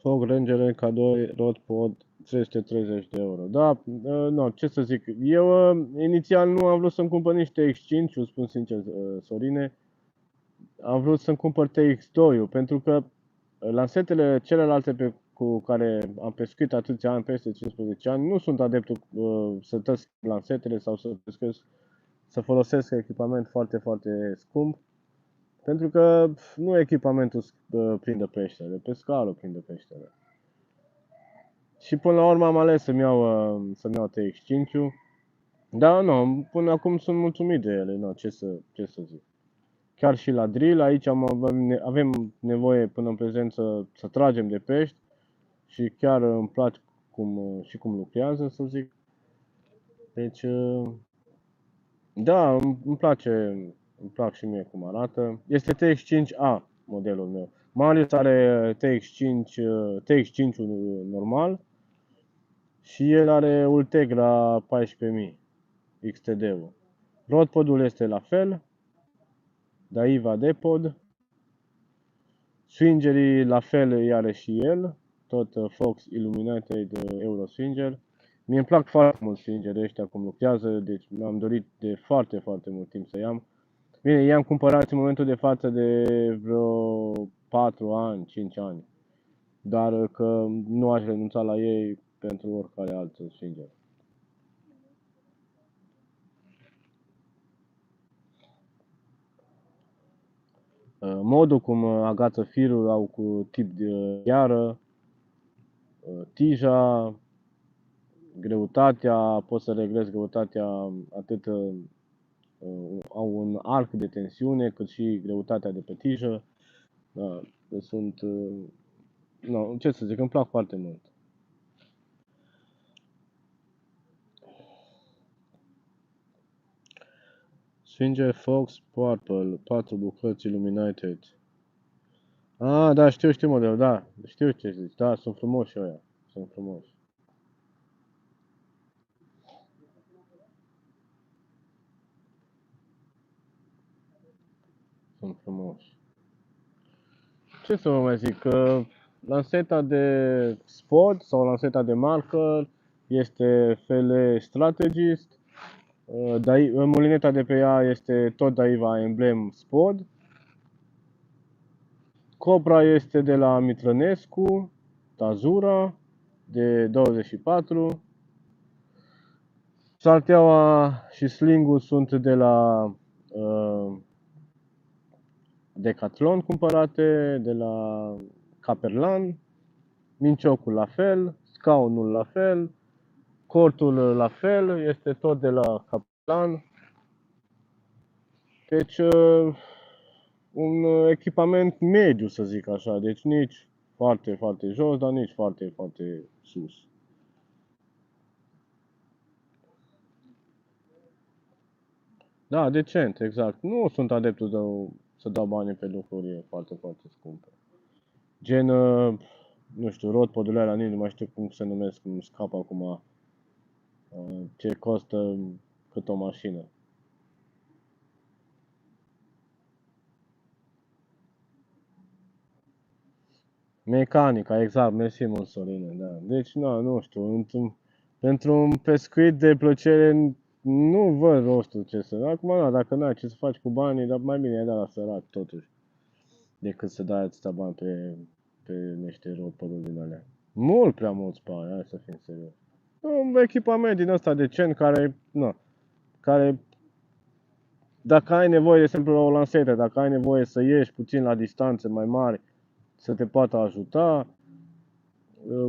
Fog Ranger K2 Rod Pod 330 de euro. Da, nu, ce să zic, eu inițial nu am vrut să-mi cumpăr niște X5, îți spun sincer, Sorine, am vrut să-mi cumpăr TX2-ul, pentru că lansetele celelalte cu care am pescuit atâția ani, peste 15 ani, nu sunt adeptul să tăsc lansetele sau să folosesc echipament foarte, foarte scump, pentru că nu echipamentul prinde peștele, pescarul prinde peștele. Și până la urmă am ales să-mi iau TX5-ul. Da, nu, până acum sunt mulțumit de ele, nu, ce să zic. Chiar și la drill, aici avem nevoie până în prezent să tragem de pești și chiar îmi place cum lucrează, să zic. Deci, da, îmi plac și mie cum arată. Este TX5A modelul meu. Marius are TX5-ul normal și el are Ultegra 14.000 XTD-ul. Rodpodul este la fel, Daiwa Depod. Swingerii la fel îi are și el, tot Fox Illuminated Euro Swinger. Mie îmi plac foarte mult swingerii ăștia cum lucrează, deci mi-am dorit de foarte, foarte mult timp să i-am. Bine, i-am cumpărat în momentul de față de vreo 4 ani, 5 ani, dar că nu aș renunța la ei pentru oricare altă swinger. Modul cum agață firul au cu tip de gheară, tija, greutatea, poți să reglezi greutatea atât au un arc de tensiune cât și greutatea de pe tijă. Da, sunt, no, ce să zic, îmi plac foarte mult. Swinger Fox Purple, 4 bucăți Illuminated. Ah, da, știu modelul, da, știu ce zici, da, sunt frumoși ăia, sunt frumoși. Sunt frumoși. Ce să vă mai zic, că lanseta de spot sau lanseta de marker este FL Strategist. Mulineta de pe ea este tot Daiwa Emblem Spod. Cobra este de la Mitrănescu, Tazura, de 24. Salteaua și slingul sunt de la Decathlon cumpărate, de la Caperlan. Minciocul la fel, scaunul la fel, cortul la fel, este tot de la Caperlan. Deci un echipament mediu, să zic așa, deci nici foarte, foarte jos, dar nici foarte, foarte sus. Da, decent, exact. Nu sunt adeptul să dau bani pe lucruri foarte, foarte scumpe. Gen, nu știu, rodpodurile alea, nici nu mai știu cum se numesc, cum scap acum, ce costă cât o mașină. Mecanica, exact, mersi mult, Sorine, da. Deci, nu știu, pentru un pescuit de plăcere nu văd rostul ce să... Acum, dacă n-ai ce să faci cu banii, dar mai bine ai dat la sărac, totuși, decât să dai atâta bani pe niște rodpoduri din alea. Mult prea mulți bani, hai să fim serios. Un echipament din ăsta decent care, dacă ai nevoie, de exemplu, la o lansetă, dacă ai nevoie să ieși puțin la distanțe mai mari, să te poată ajuta,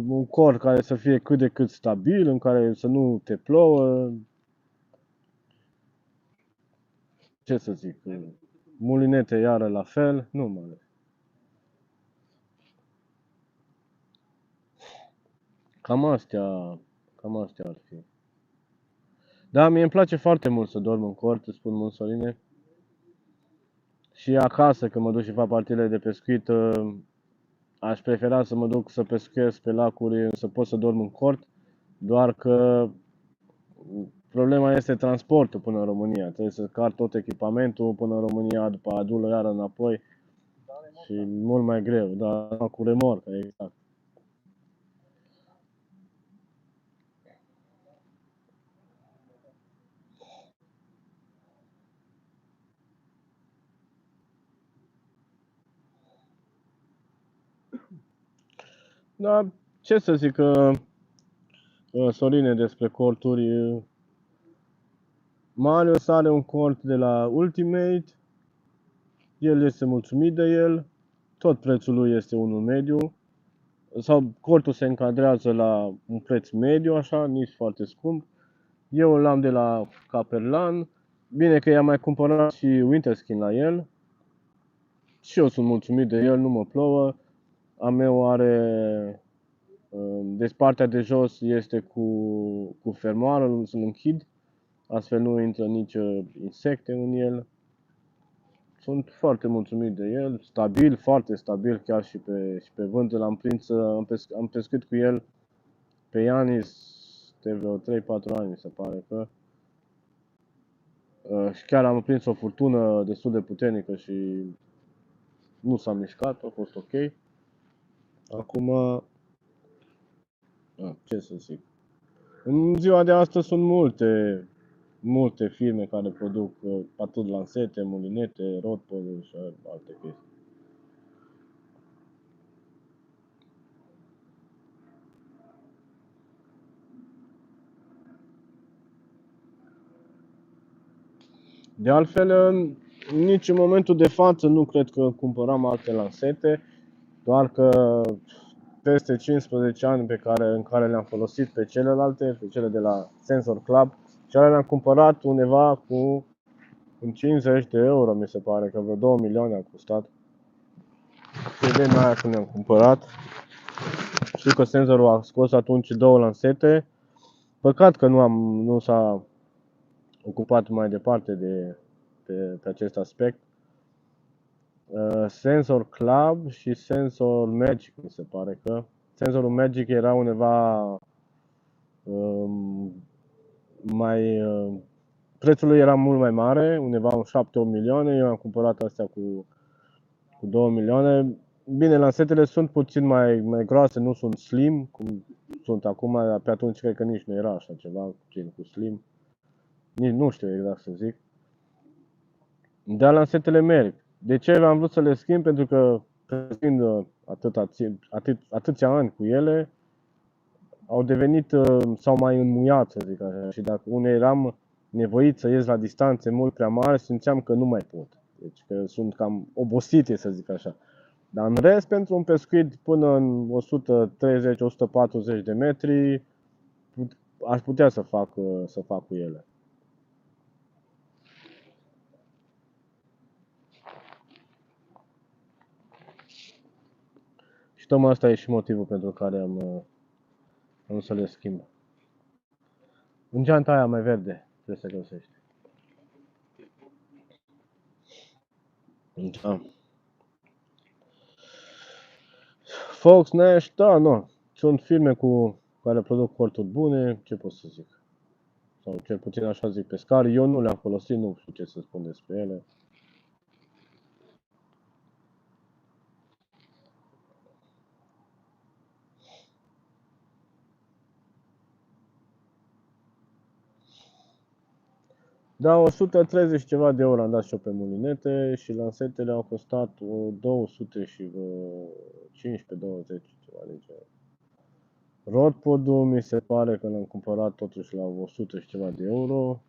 un cor care să fie cât de cât stabil, în care să nu te plouă, ce să zic, mulinete iară la fel, nu mai ales. Cam astea ar fi. Da, mie îmi place foarte mult să dorm în cort, îți spun mult, Soline. Și acasă, când mă duc și fac partile de pescuit, aș prefera să mă duc să pescuiesc pe lacuri, să pot să dorm în cort, doar că problema este transportul până în România. Trebuie să car tot echipamentul până în România, după adulă iară înapoi și mult mai greu, dar cu remorcă, exact. Da, ce să zic, Sorine, despre corturi. Marius are un cort de la Ultimate, el este mulțumit de el, tot prețul lui este unul mediu, sau cortul se încadrează la un preț mediu, așa, nici foarte scump. Eu l-am de la Caperlan, bine că i-am mai cumpărat și Winterskin la el, și eu sunt mulțumit de el, nu mă plouă. A meu are, deci partea de jos este cu fermoarul, să-l închid, astfel nu intră nici insecte în el. Sunt foarte mulțumit de el, stabil, foarte stabil, chiar și pe vânt l-am prins, am pescuit cu el pe Ianis de vreo 3-4 ani, mi se pare că. Și chiar am prins o furtună destul de puternică și nu s-a mișcat, a fost ok. Acum, ce să zic, în ziua de astăzi sunt multe firme care produc atât lansete, mulinete, rotpoduri și alte chestii. De altfel, nici în momentul de față nu cred că cumpăram alte lansete, doar că peste 15 ani în care le-am folosit pe celelalte, pe cele de la Sensor Club, cele le-am cumpărat undeva cu 50 de euro, mi se pare, că vreo 2 milioane a costat. Pe vremea aia când le-am cumpărat. Știu că Sensorul a scos atunci 2 lansete. Păcat că nu s-a ocupat mai departe pe acest aspect. Sensor Club și Sensor Magic, mi se pare că. Sensorul Magic era undeva prețul lui era mult mai mare, undeva un 7-8 milioane. Eu am cumpărat astea cu 2 milioane. Bine, lansetele sunt puțin mai groase, nu sunt slim, cum sunt acum. Pe atunci cred că nici nu era așa ceva, gen cu slim. Nici nu știu exact să zic. Dar lansetele merg. De ce am vrut să le schimb? Pentru că fiind atâția ani cu ele, au devenit, s-au mai înmuiat, să zic așa. Și dacă unei eram nevoit să ies la distanțe mult prea mari, simțeam că nu mai pot. Deci că sunt cam obosite, să zic așa. Dar în rest, pentru un pescuit până în 130-140 de metri, aș putea să fac cu ele. Și tocmai asta e și motivul pentru care am să le schimb. În geanta aia mai verde trebuie să găsești. Da. Fox, Nash, da, nu. Sunt firme care produc corturi bune, ce pot să zic. Sau cel puțin așa zic pescarii. Eu nu le-am folosit, nu știu ce să spun despre ele. Da, 130 ceva de euro am dat și eu pe mulinete și lansetele au costat 200 și 15-20, ceva de genul. Rodpodul mi se pare că l-am cumpărat totuși la 100 și ceva de euro.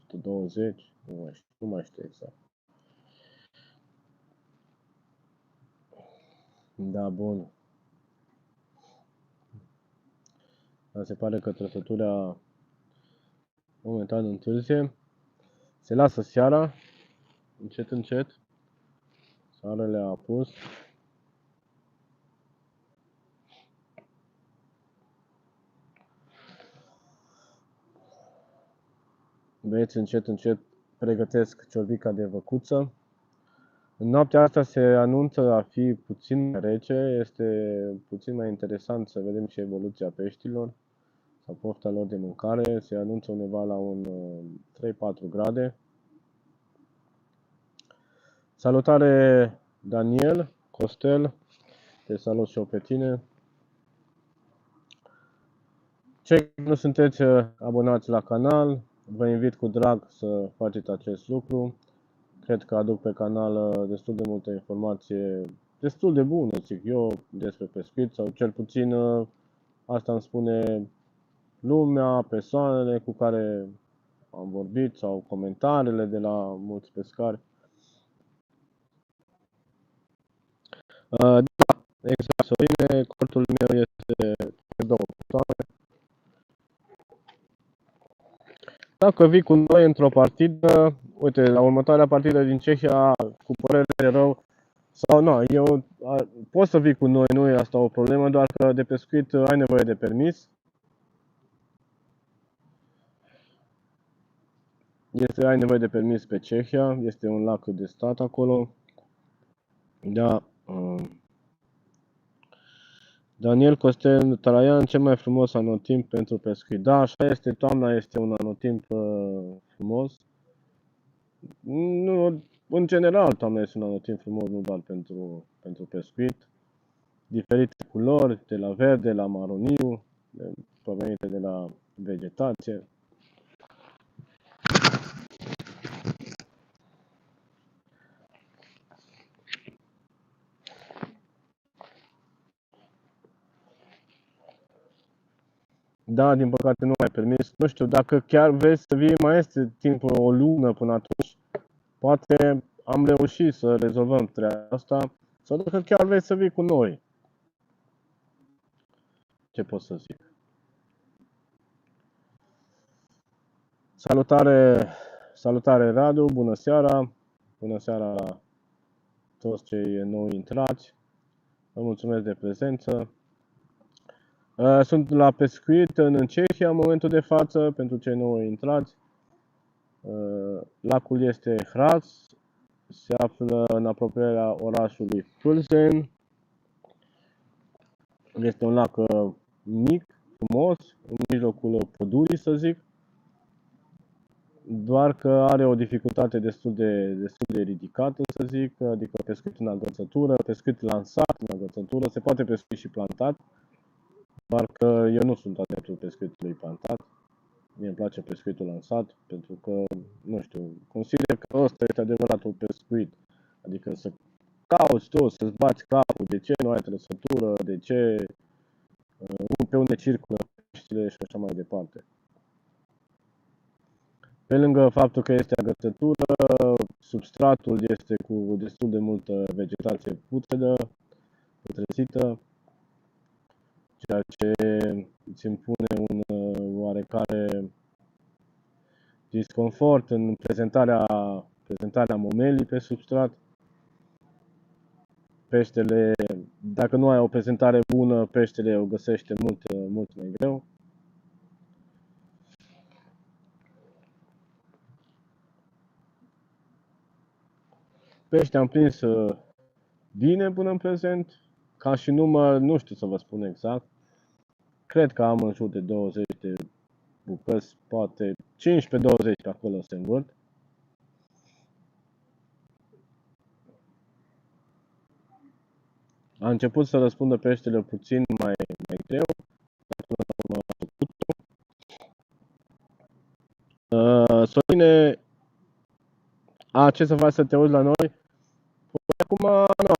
120, nu mai știu exact. Da, bun. Dar se pare că trăsătura momentan întârzie. Se lasă seara, încet, încet. Soarele a apus. Băieți încet, încet pregătesc ciorbica de văcuță. În noaptea asta se anunță a fi puțin mai rece, este puțin mai interesant să vedem și evoluția peștilor sau pofta lor de mâncare. Se anunță undeva la un 3-4 grade. Salutare Daniel, Costel, te salut și eu pe tine. Cei care nu sunteți abonați la canal, vă invit cu drag să faceți acest lucru. Cred că aduc pe canal destul de multă informație destul de bună, zic eu, despre pescuit, sau cel puțin asta îmi spune lumea, persoanele cu care am vorbit sau comentariile de la mulți pescari. Da, exact, Sorine, cortul meu este de 2 persoane. Dacă vii cu noi într-o partidă, uite, la următoarea partidă din Cehia, cu părere de rău, sau nu, poți să vii cu noi, nu e asta o problemă, doar că de pescuit ai nevoie de permis. Ai nevoie de permis pe Cehia, este un lac de stat acolo. Da. Daniel Costel Traian, cel mai frumos anotimp pentru pescuit. Da, așa este, toamna este un anotimp frumos. Nu, în general, toamna este un anotimp frumos, nu doar pentru pescuit. Diferite culori, de la verde la maroniu, provenite de la vegetație. Da, din păcate nu mai permis. Nu știu, dacă chiar vrei să vii, mai este timp o lună până atunci. Poate am reușit să rezolvăm treaba asta. Sau dacă chiar vrei să vii cu noi. Ce pot să zic? Salutare Radu, bună seara. Bună seara la toți cei nou intrați. Vă mulțumesc de prezență. Sunt la pescuit în Cehia în momentul de față, pentru cei nou intrați. Lacul este Hras, se află în apropierea orașului Plzeň. Este un lac mic, frumos, în mijlocul pădurii, să zic. Doar că are o dificultate destul de ridicată, să zic, adică pescuit în agățătură, pescuit lansat în agățătură, se poate pescui și plantat, doar că eu nu sunt adeptul pescuitului plantat. Mie îmi place pescuitul lansat, pentru că, nu știu, consider că ăsta este adevăratul pescuit. Adică să cauți tu, să-ți bați capul, de ce nu ai trăsătură, de ce, pe unde circulă peștile și așa mai departe. Pe lângă faptul că este agățătură, substratul este cu destul de multă vegetație putredă, putrezită, ceea ce îți impune un oarecare disconfort în prezentarea momelii pe substrat. Peștele, dacă nu ai o prezentare bună, peștele o găsește mult mai greu. Pește am prins bine până în prezent, ca și număr, nu știu să vă spun exact. Cred că am în jur de 20 de bucăți, poate 15-20 pe acolo se învârt. A început să răspundă peștele puțin mai greu, până la urmă a făcut-o. Sorine, ce să faci să te uiți la noi? Păi acum, nu.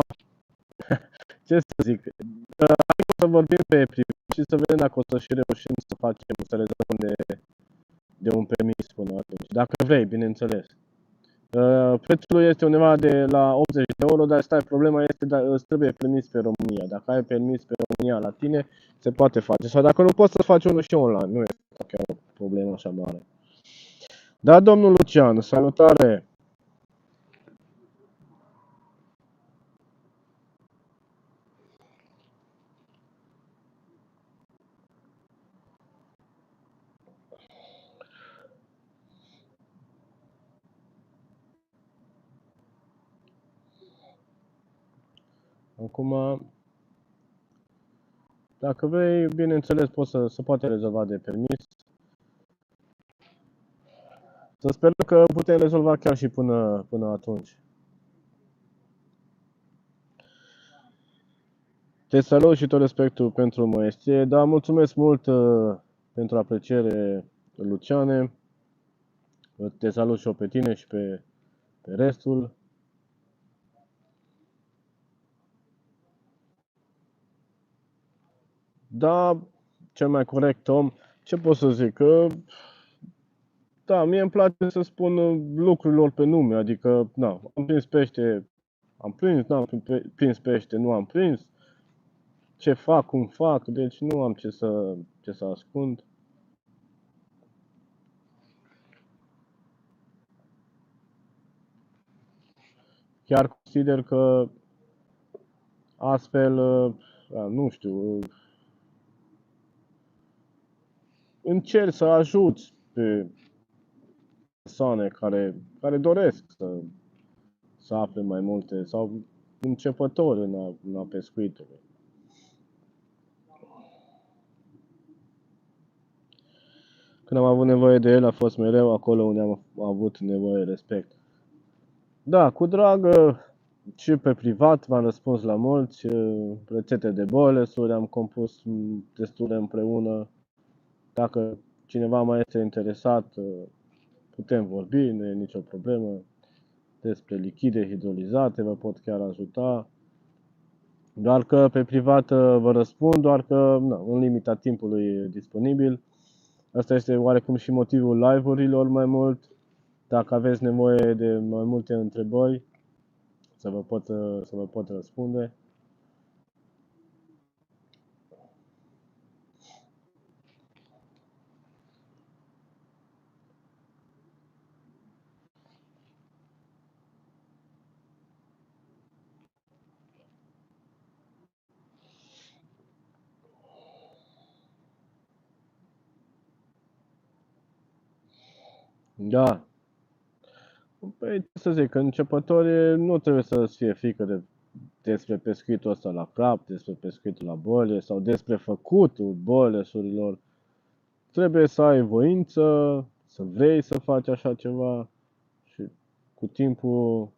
Ce să zic? Hai să vorbim pe privat și să vedem dacă o să și reușim să rezolvăm de un permis până atunci. Dacă vrei, bineînțeles. Prețul este undeva de la 80 de euro, dar stai, problema este că îți trebuie permis pe România. Dacă ai permis pe România la tine, se poate face. Sau dacă nu, poți să faci unul și online. Nu este chiar o problemă așa mare. Da, domnul Lucian, salutare! Acum, dacă vrei, bineînțeles, se poate rezolva de permis. Să sperăm că putem rezolva chiar și până atunci. Te salut și tot respectul pentru măestie, dar mulțumesc mult pentru apreciere, Luciane. Te salut și eu pe tine și pe restul. Da, cel mai corect om, ce pot să zic? Că, da, mie îmi place să spun lucrurilor pe nume, adică, na, am prins pește, am prins, n-am prins pește, nu am prins, ce fac, cum fac, deci nu am ce să ascund. Chiar consider că astfel, nu știu, încerci să ajuți pe persoane care doresc să afle mai multe sau începători în a pescuitului. Când am avut nevoie de el, a fost mereu acolo unde am avut nevoie, respect. Da, cu drag, și pe privat v-am răspuns la mulți, rețete de bolesuri am compus destule împreună. Dacă cineva mai este interesat, putem vorbi, nu e nicio problemă. Despre lichide hidrolizate vă pot chiar ajuta. Doar că pe privat vă răspund, doar că în limita timpului disponibil. Asta este oarecum și motivul live-urilor mai mult. Dacă aveți nevoie de mai multe întrebări, să vă pot răspunde. Da. Păi, ce să zic, începătorii nu trebuie să-ți fie frică despre pescuitul ăsta la crap, despre pescuitul la bole sau despre făcutul bolesurilor. Trebuie să ai voință, să vrei să faci așa ceva și cu timpul,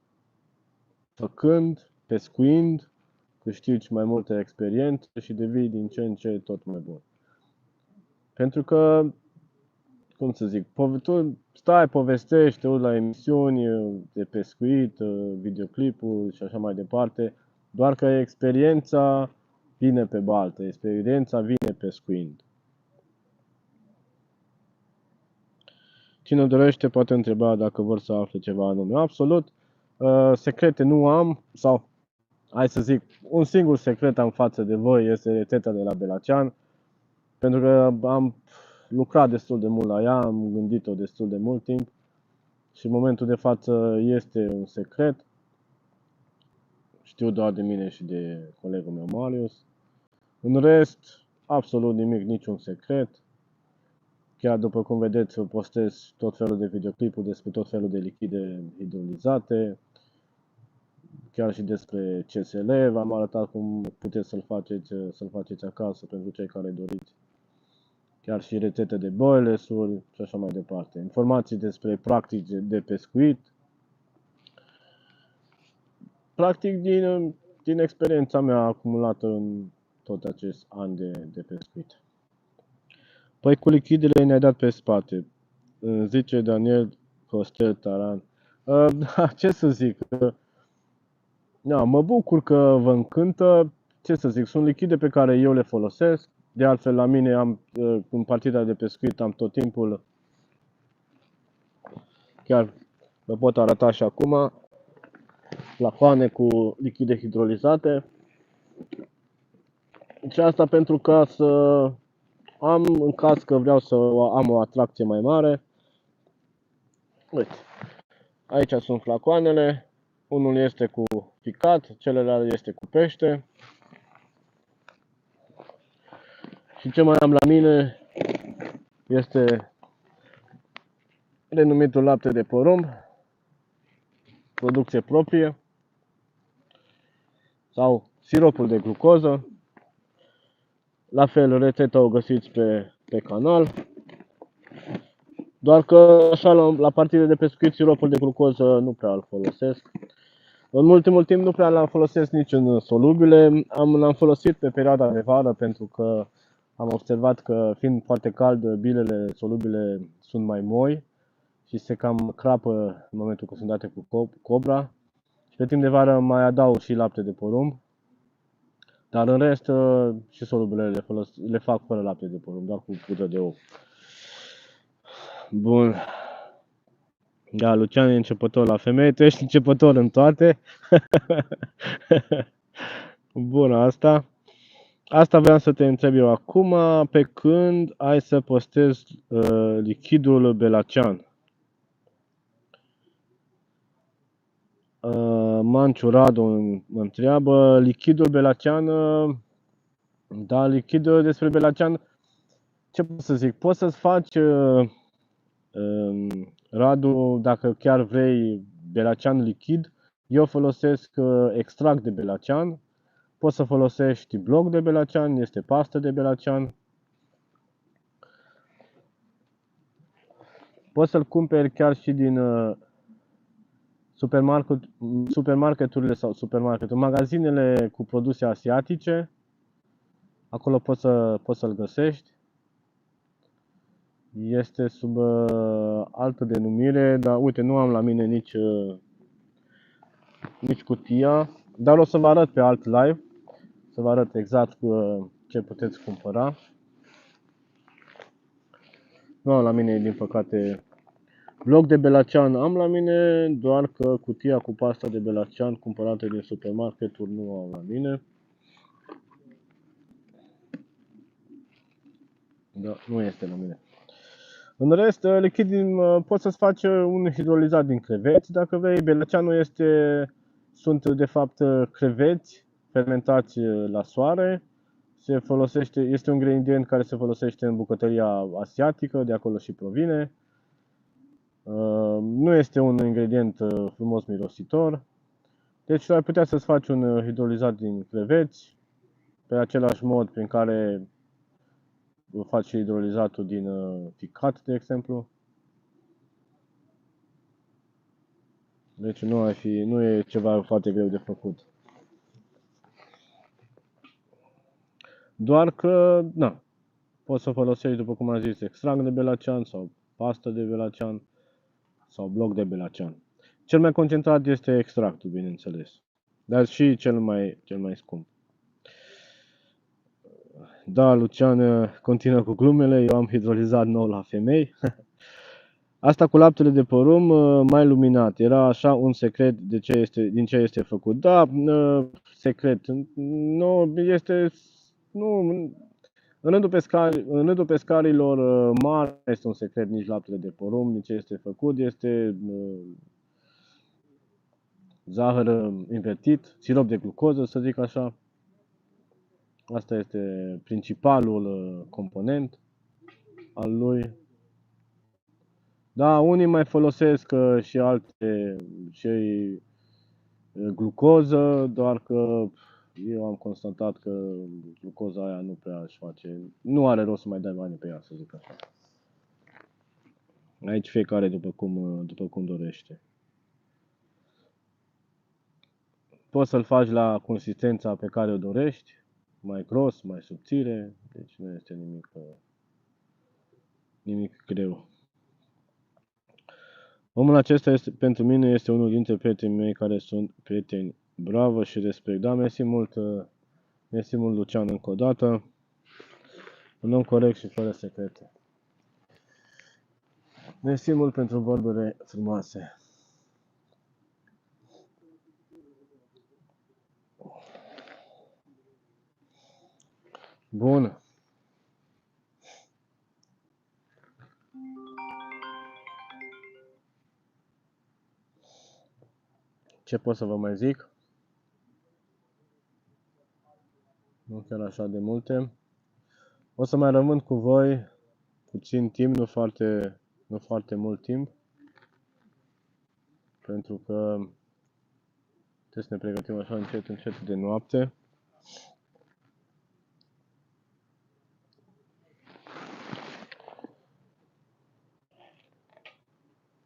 făcând, pescuind, câștigi mai multă experiență și devii din ce în ce tot mai bun. Pentru că, cum să zic, tu stai, povestești, te uiți la emisiuni de pescuit, videoclipuri și așa mai departe, doar că experiența vine pe baltă, experiența vine pescuind. Cine dorește poate întreba dacă vor să afle ceva anume. Absolut, secrete nu am, sau hai să zic, un singur secret am față de voi, este rețeta de la Belacean, pentru că am lucrat destul de mult la ea, am gândit-o destul de mult timp și în momentul de față este un secret. Știu doar de mine și de colegul meu Marius. În rest, absolut nimic, niciun secret. Chiar după cum vedeți, postez tot felul de videoclipuri despre tot felul de lichide hidrolizate, chiar și despre CSL. V-am arătat cum puteți să-l faceți acasă pentru cei care doriți. Chiar și rețete de boilers-uri și așa mai departe. Informații despre practici de pescuit. Practic din experiența mea acumulată în tot acest an de pescuit. Păi cu lichidele ne-ai dat pe spate, zice Daniel Costel Taran. Ce să zic? Da, mă bucur că vă încântă. Ce să zic, sunt lichide pe care eu le folosesc. De altfel, la mine în partida de pescuit am tot timpul, chiar vă pot arăta și acum, flacoane cu lichide hidrolizate. Și asta pentru ca să am, în caz că vreau să am o atracție mai mare. Uite, aici sunt flacoanele. Unul este cu picat, celălalt este cu pește. Și ce mai am la mine este renumitul lapte de porumb, producție proprie, sau siropul de glucoză. La fel, rețeta o găsiți pe canal. Doar că așa la partide de pescuit siropul de glucoză nu prea îl folosesc. În ultimul timp nu prea l-am folosit nici în solubile. L-am folosit pe perioada de vară pentru că am observat că, fiind foarte cald, bilele solubile sunt mai moi și se cam crapă în momentul când sunt date cu cobra. Și pe timp de vară mai adaug și lapte de porumb. Dar în rest, și solubilele le fac fără lapte de porumb, doar cu pudră de ou. Bun. Da, Lucian e începător la femei, tu ești începător în toate. Bun, asta. Asta vreau să te întreb eu acum, pe când ai să postezi lichidul Belacean. Manciu Radu mă întreabă, lichidul Belacean, da, lichidul despre Belacean, ce pot să zic, poți să-ți faci, Radu, dacă chiar vrei Belacean lichid, eu folosesc extract de Belacean, poți să folosești bloc de Belacean, este pastă de Belacean. Poți să-l cumperi chiar și din supermarketurile sau magazinele cu produse asiatice. Acolo poți să-l găsești. Este sub altă denumire, dar uite, nu am la mine nici cutia, dar o să vă arăt pe alt live, să vă arăt exact ce puteți cumpăra. Nu am la mine, din păcate, bloc de Belacean am la mine, doar că cutia cu pasta de Belacean cumpărată din supermarketuri nu am la mine. Da, nu este la mine. În rest, lichid poți să-ți faci un hidrolizat din creveți, dacă vrei. Belaceanul sunt de fapt creveți fermentați la soare. Este un ingredient care se folosește în bucătăria asiatică, de acolo și provine. Nu este un ingredient frumos mirositor. Deci ai putea să-ți faci un hidrolizat din creveți, pe același mod prin care faci hidrolizatul din ficat, de exemplu. Deci nu e ceva foarte greu de făcut. Doar că, na, poți să folosești, după cum am zis, extract de Belacean sau pastă de Belacean sau bloc de Belacean. Cel mai concentrat este extractul, bineînțeles, dar și cel mai scump. Da, Lucian continuă cu glumele, eu am hidrolizat nou la femei. Asta cu laptele de porumb mai luminat, era așa un secret din ce este făcut. Da, secret, nu este, nu, în rândul pescarilor mari este un secret nici laptele de porumb, nici ce este făcut, este zahăr invertit, sirop de glucoză, să zic așa. Asta este principalul component al lui. Da, unii mai folosesc și glucoză, doar că eu am constatat că glucoza aia nu prea își face, nu are rost să mai dai bani pe ea, să zic așa. Aici fiecare după cum dorește. Poți să-l faci la consistența pe care o dorești, mai gros, mai subțire, deci nu este nimic greu. Omul acesta pentru mine este unul dintre prietenii mei care sunt prieteni bravo și respect. Da, mersi mult Lucian încă o dată. Un om corect și fără secrete. Mersi mult pentru vorbele frumoase. Bun. Ce pot să vă mai zic? Nu chiar așa de multe. O să mai rămân cu voi puțin timp, nu foarte mult timp. Pentru că trebuie să ne pregătim așa încet de noapte.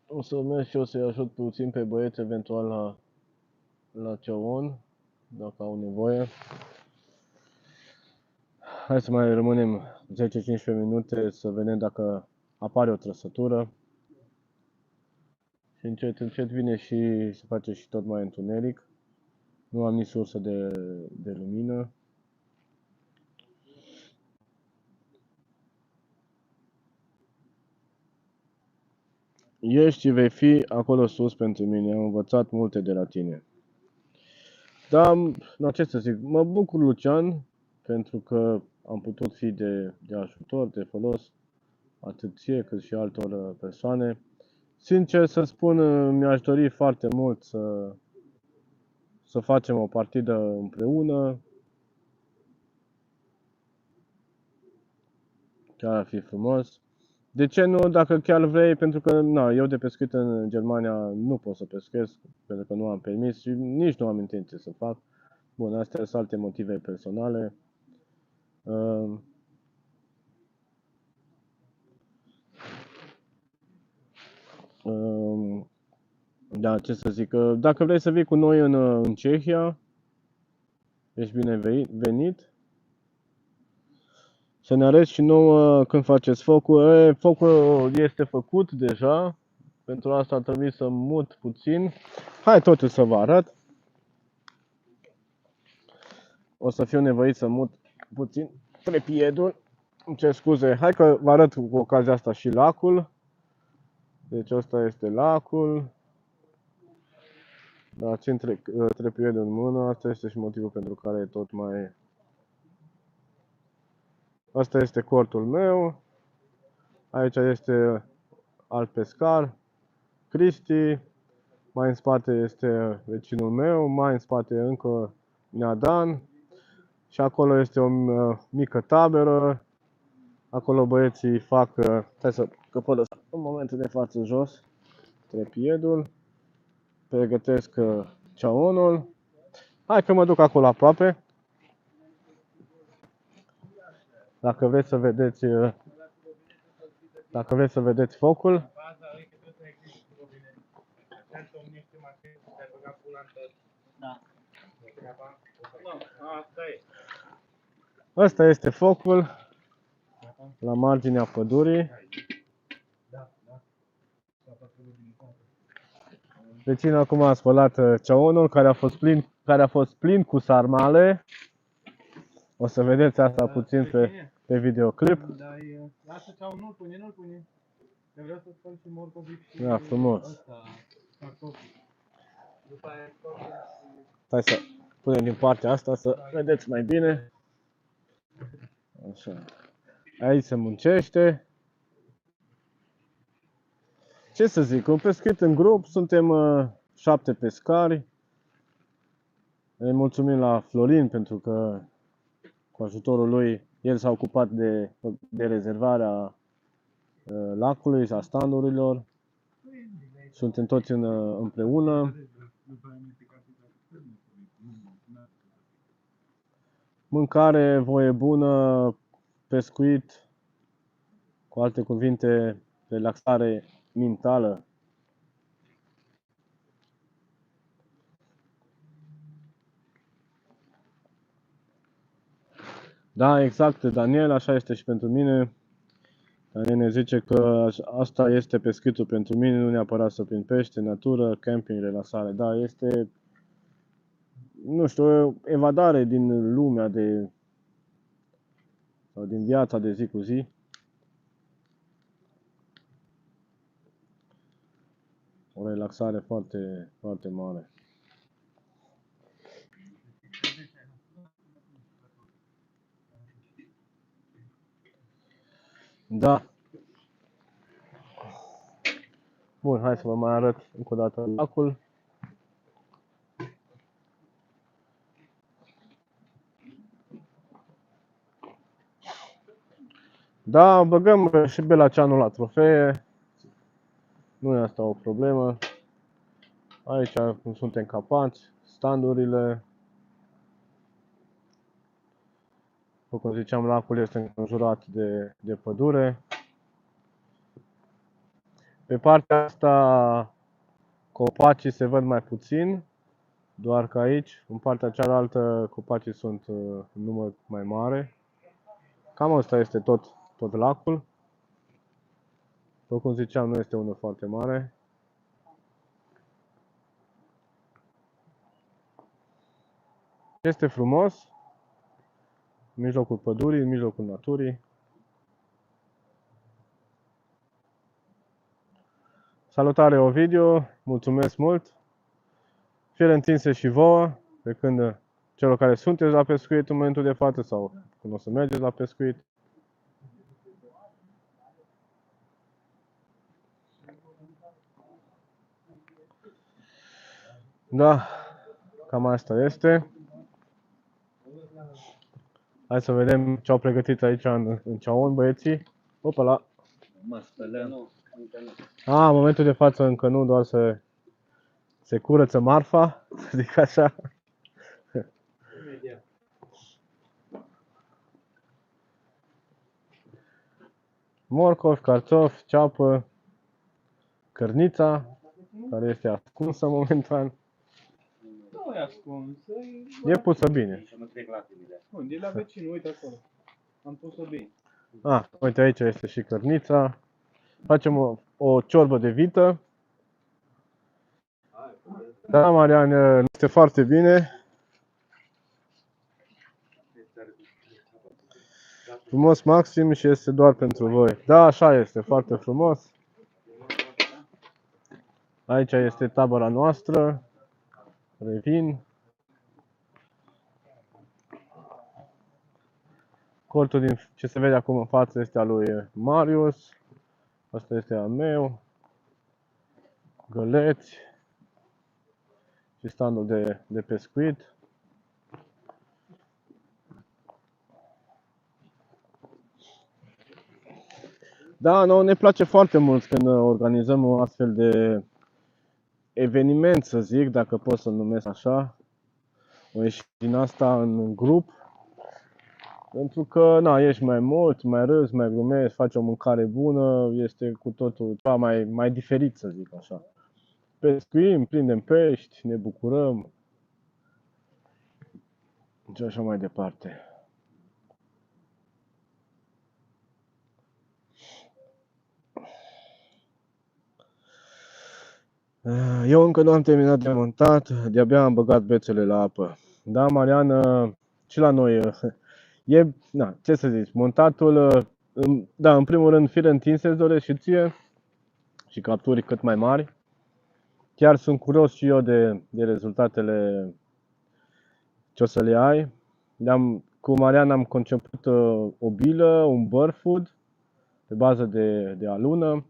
O să merg și o să-i ajut puțin pe băieți eventual la ceaun, dacă au nevoie. Hai să mai rămânem 10-15 minute să vedem dacă apare o trăsătură. Și încet vine și se face și tot mai întuneric. Nu am nici sursă de lumină. Ești și vei fi acolo sus pentru mine. Am învățat multe de la tine. Da, la ce să zic, mă bucur, Lucian, pentru că am putut fi de ajutor, de folos, atât ție cât și altor persoane. Sincer să spun, mi-aș dori foarte mult să facem o partidă împreună. Chiar ar fi frumos. De ce nu, dacă chiar vrei, pentru că eu de pescuit în Germania nu pot să pescuiesc, pentru că nu am permis și nici nu am intenție să fac. Bun, astea sunt alte motive personale. Da, ce să zic, dacă vrei să vii cu noi în Cehia, ești binevenit. Să ne arăți și nouă când faceți focul. Focul este făcut deja. Pentru asta trebuie să mut puțin. Hai totuși să vă arăt. O să fiu nevoit să mut puțin trepiedul. Îmi cer scuze. Hai că vă arăt cu ocazia asta și lacul. Deci ăsta este lacul. Da, țin trepiedul în mână. Asta este și motivul pentru care e tot mai... Asta este cortul meu. Aici este alt pescar, Cristi. Mai în spate este vecinul meu. Mai în spate încă Neadan. Și acolo este o mică tabără. Acolo băieții fac... Stai să căpălăsc în momentul de față jos trepiedul. Pregătesc ceaunul. Hai că mă duc acolo aproape. Dacă vreți să vedeți... Dacă vreți să vedeți focul. Asta este focul la marginea pădurii. Vecinul acum a spălat ceaunul care a fost plin cu sarmale. O să vedeți asta puțin pe videoclip. Lasă ceaunul, nu-l pune. Eu vreau să spăl și morcovic și... Da, frumos. Stai să punem din partea asta să vedeți mai bine. Așa. Aici se muncește. Ce să zic, un pescuit în grup, suntem 7 pescari. Îi mulțumim la Florin pentru că cu ajutorul lui el s-a ocupat de rezervarea lacului, a standurilor. Suntem toți împreună. Mâncare, voie bună, pescuit, cu alte cuvinte, relaxare mentală. Da, exact, Daniel, așa este și pentru mine. Daniel ne zice că asta este pescuitul pentru mine, nu neapărat să prind pește, natură, camping, relaxare. Da, este, nu știu, o evadare din lumea sau din viața de zi cu zi. O relaxare foarte, foarte mare. Da. Bun, hai să vă mai arăt încă o dată lacul. Da, băgăm și belaceanul la trofee. Nu e asta o problemă. Aici, cum suntem capați, standurile. După cum ziceam, lacul este înconjurat de pădure. Pe partea asta copacii se văd mai puțin, doar că aici, în partea cealaltă, copacii sunt în număr mai mare. Cam asta este tot lacul. După cum ziceam, nu este unul foarte mare. Este frumos, în mijlocul pădurii, în mijlocul naturii. Salutare Ovidiu, mulțumesc mult. Fire întinse și vouă, pe când celor care sunteți la pescuit în momentul de față sau când o să mergeți la pescuit. Da, cam asta este. Hai să vedem ce au pregătit aici în ceaun băieții. Opala. Mă spălăm. În momentul de față încă nu, doar se curăță marfa, să zic așa. Morcovi, cartofi, ceapă, cărnița, care este ascunsă momentan. Nu e ascuns, E pusă bine. Bun, de la vecinul, uite acolo. Am pus-o bine. Uite aici este și cărnița. Facem o ciorbă de vită. Da, Marian, este foarte bine. Frumos maxim și este doar pentru voi. Da, așa este, foarte frumos. Aici este tabăra noastră. Revin. Cortul din ce se vede acum în față este al lui Marius. Asta este al meu. Găleți. Și standul de pescuit. Da, nouă ne place foarte mult când organizăm un astfel de eveniment, să zic, dacă pot să-l numesc așa. O ieși din asta în grup. Pentru că, ești mai mult, mai râzi, mai glumezi, faci o mâncare bună, este cu totul ceva mai diferit, să zic așa. Pescuim, prindem pești, ne bucurăm și așa mai departe. Eu încă nu am terminat de montat, de-abia am băgat bețele la apă. Da, Marian, și la noi ce să zici, montatul, da, în primul rând fire întinse îți doresc și ție și capturi cât mai mari. Chiar sunt curios și eu de rezultatele ce o să le ai. Cu Marian am conceput o bilă, un burfood pe bază de alună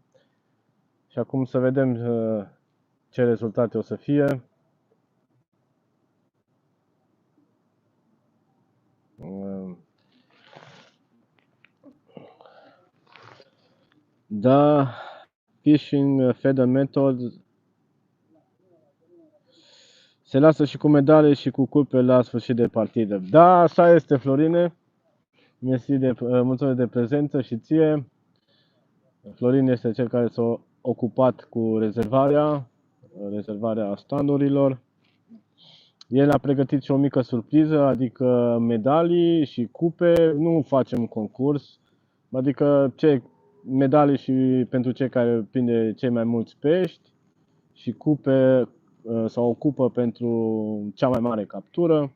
și acum să vedem ce rezultate o să fie. Da, fishing feeder method se lasă și cu medale și cu culpe la sfârșit de partidă. Da, așa este, Florine. Mulțumesc de prezență și ție. Florin este cel care s-a ocupat cu rezervarea standurilor. El a pregătit și o mică surpriză, adică medalii și cupe. Nu facem concurs, adică medalii și pentru cei care prinde cei mai mulți pești și cupe sau o cupă pentru cea mai mare captură.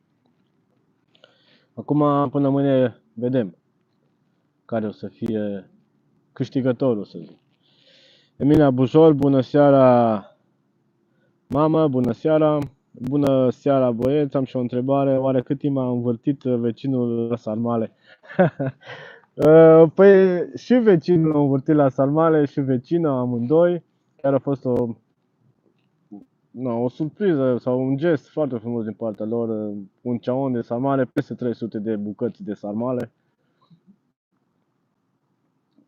Acum, până mâine, vedem care o să fie câștigătorul, să zic. Emilia Bujor, bună seara, mamă, bună seara. Bună seara, băieți, am și o întrebare. Oare cât timp a învârtit vecinul la sarmale? Păi și vecinul a învârtit la sarmale și vecina, amândoi. Chiar a fost o surpriză sau un gest foarte frumos din partea lor. Un ceaun de sarmale, peste 300 de bucăți de sarmale.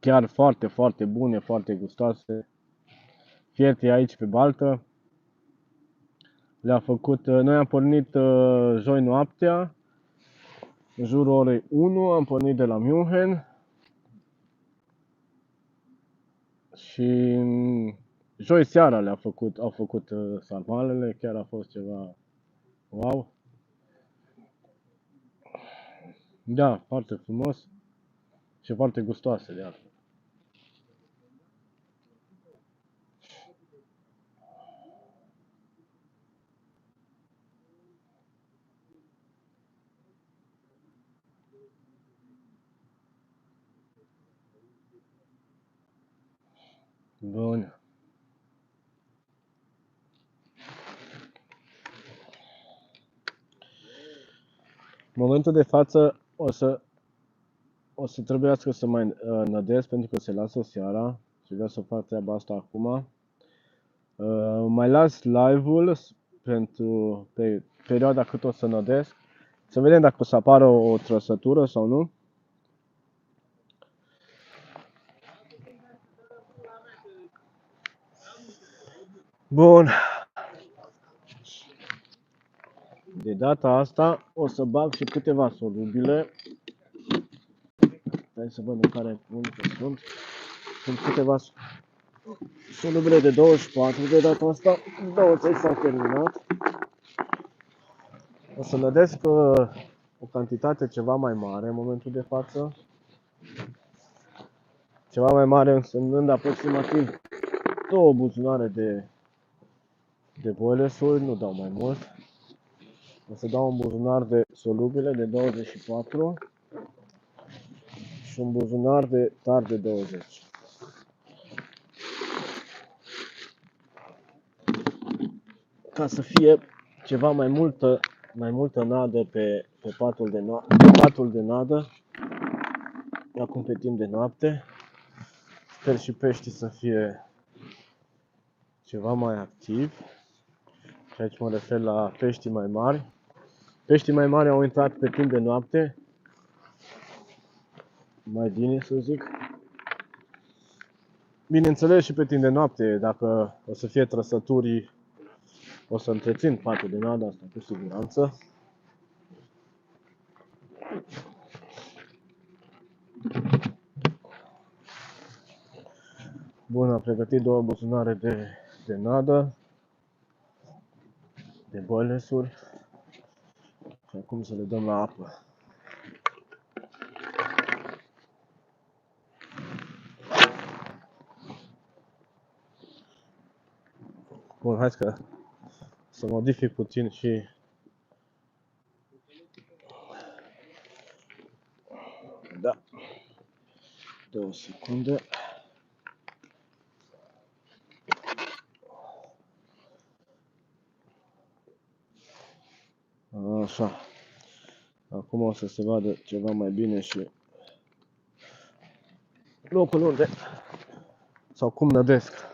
Chiar foarte, foarte bune, foarte gustoase. Fierte aici pe baltă. Le-a făcut, noi am pornit joi noaptea, în jurul orei 1, am pornit de la München și joi seara au făcut sarmalele, chiar a fost ceva wow. Da, foarte frumos și foarte gustoase de altfel. Bun. momentul de față o să trebuiască să mai nădesc pentru că se lasă seara și vreau să fac treaba asta acum. Mai las live-ul pentru perioada cât o să nădesc. Să vedem dacă o să apară o trăsătură sau nu. Bun. De data asta o să bag și câteva solubile. Hai să văd în care punct sunt. Sunt câteva solubile de 24 de data asta. 20 s-au terminat. O să nădesc o cantitate ceva mai mare în momentul de față. Ceva mai mare însemnând aproximativ 2 buzunare de boilesuri, nu dau mai mult. O să dau un buzunar de solubile de 24 și un buzunar de tar de 20. Ca să fie ceva mai multă nadă pe patul de nadă, acum pe timp de noapte. Sper și peștii să fie ceva mai activi. Și aici mă refer la peștii mai mari. Peștii mai mari au intrat pe timp de noapte, mai bine să zic. Bineînțeles și pe timp de noapte, dacă o să fie trăsături, o să întrețin patul de nadă, asta cu siguranță. Bun, am pregătit 2 buzunare de nadă, de boilesuri. Și acum să le dăm la apă. Bun, hai să modific puțin și da. 2 secunde. Așa. Acum o să se vadă ceva mai bine și locul unde sau cum nădesc.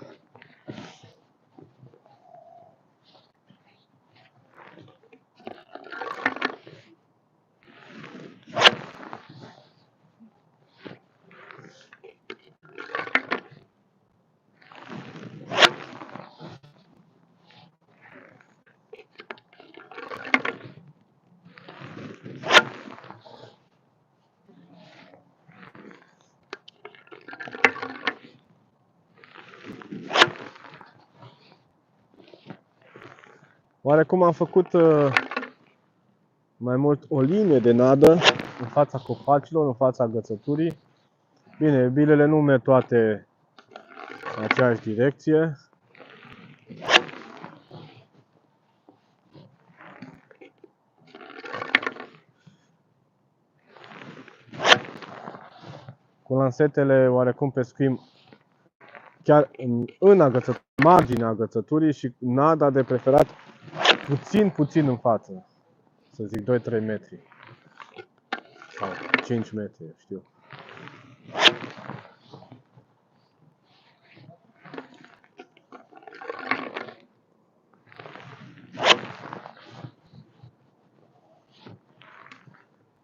Oarecum am făcut mai mult o linie de nadă în fața copacilor, în fața agățăturii. Bine, bilele nu merg toate în aceeași direcție. Cu lansetele oarecum pescuim chiar în marginea agățăturii și nada de preferat puțin în față. Să zic 2-3 metri sau 5 metri, știu.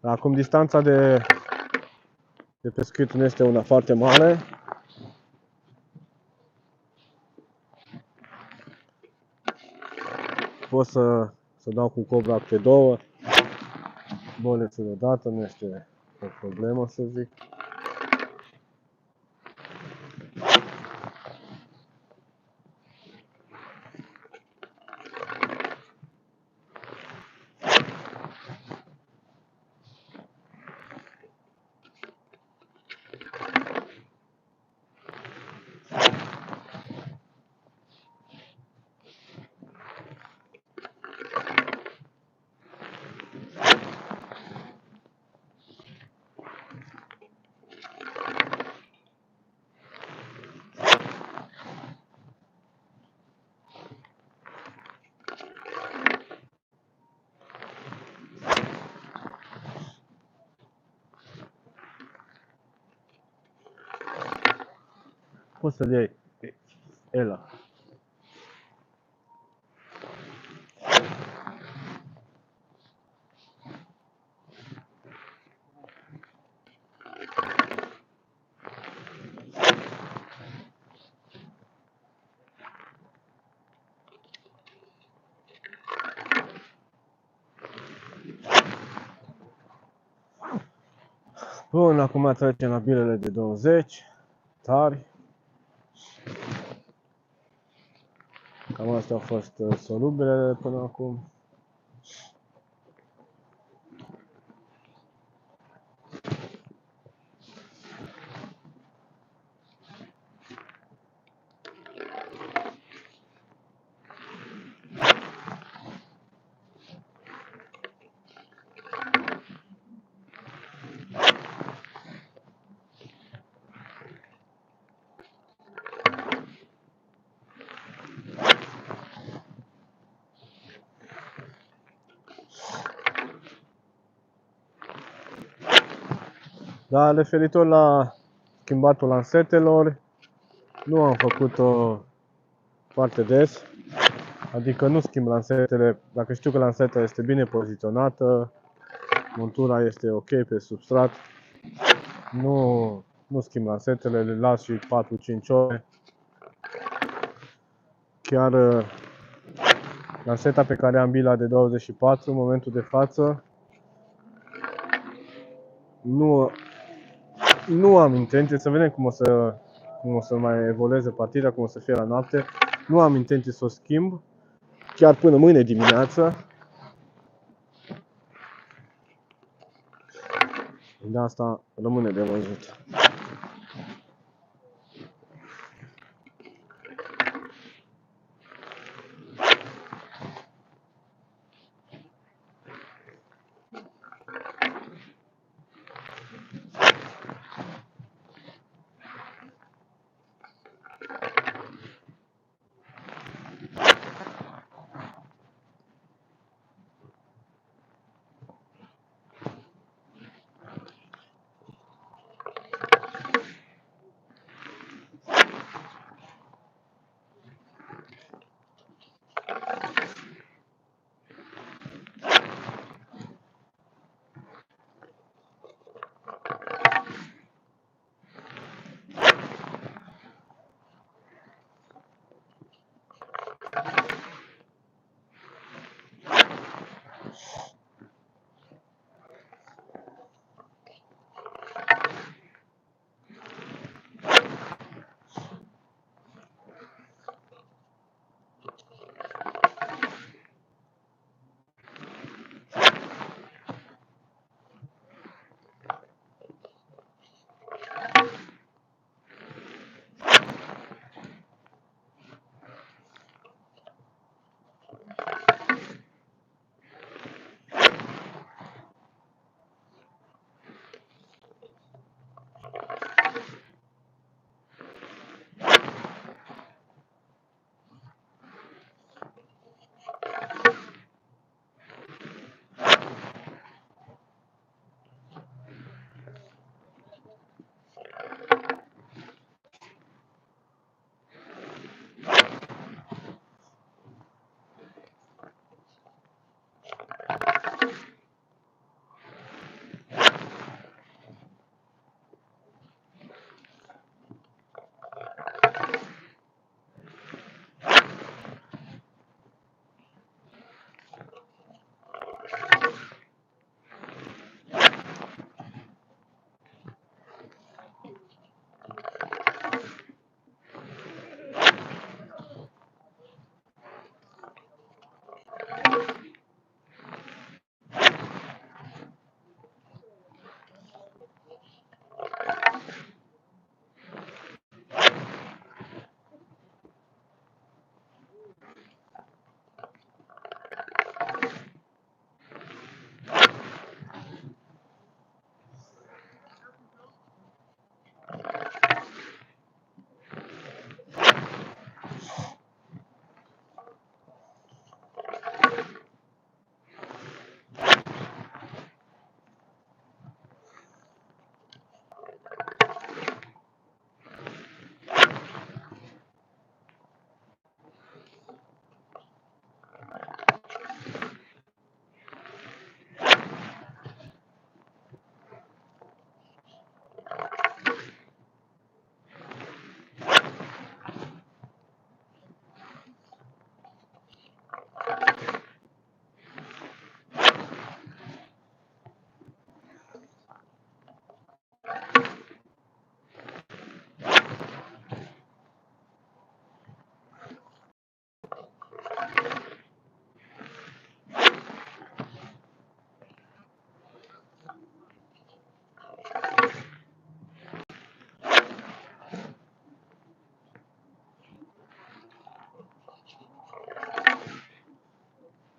Acum distanța de pescuit nu este una foarte mare. Pot să dau cu cobra pe 2 boilesuri odată, nu este o problemă, să zic. poți să-l iei. Ela. Bun, acum trecem la bilele de 20, tari. Cam astea au fost solubilele până acum. Dar referitor la schimbatul lansetelor, nu am făcut-o foarte des. Adică nu schimb lansetele, dacă știu că lanseta este bine poziționată, montura este ok pe substrat, nu schimb lansetele, le las și 4-5 ore. Chiar lanseta pe care am bila de 24 în momentul de față, nu am intenție, să vedem cum o să mai evolueze partida, cum o să fie la noapte. Nu am intenție să o schimb, chiar până mâine dimineață. De asta rămâne de văzut.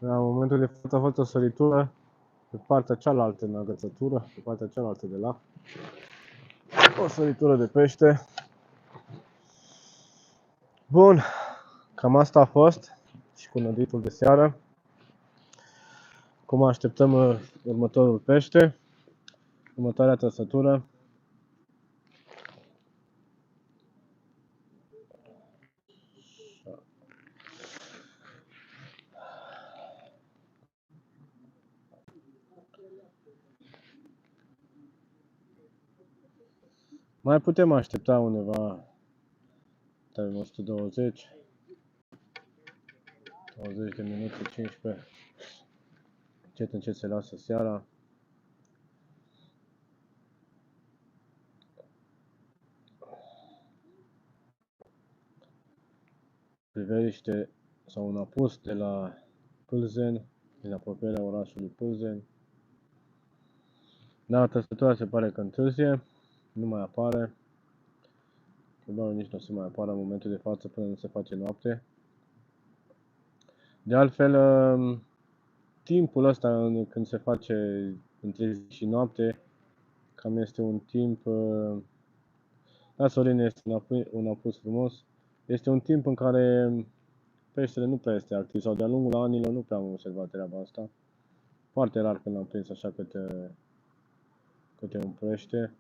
La momentul de față a fost o săritură pe partea cealaltă în agățătură, pe partea cealaltă de lac. O săritură de pește. Bun, cam asta a fost și cu năditul de seară. Cum așteptăm următorul pește, următoarea trăsătură. Mai putem aștepta undeva 120 20 de minute, 15. Încet se lasă seara. Priveliște sau un apus de la Pâlzeni, din apropierea orașului Pâlzeni. Da, trăsătura se pare că întârzie, nu mai apare. Probabil nici nu o să mai apară în momentul de față până nu se face noapte. De altfel, timpul ăsta când se face între zi și noapte, cam este un timp... Da, Sorin, este un apus frumos. Este un timp în care peștele nu prea este activ, sau de-a lungul anilor nu prea am observat treaba asta. Foarte rar când am prins așa câte un pește.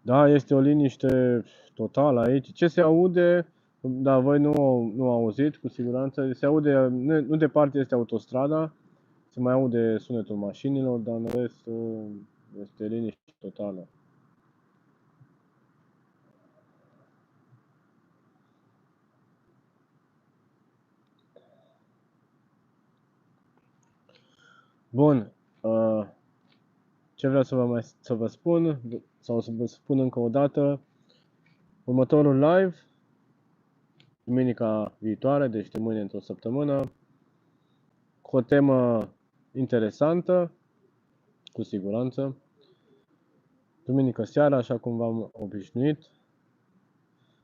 Da, este o liniște totală aici. Ce se aude, dar voi nu auzit cu siguranță, se aude, nu departe este autostrada, se mai aude sunetul mașinilor, dar în rest este liniște totală. Bun, ce vreau să vă spun, sau să vă spun încă o dată, următorul live, duminica viitoare, deci de mâine într-o săptămână, cu o temă interesantă, cu siguranță. Duminică seara, așa cum v-am obișnuit.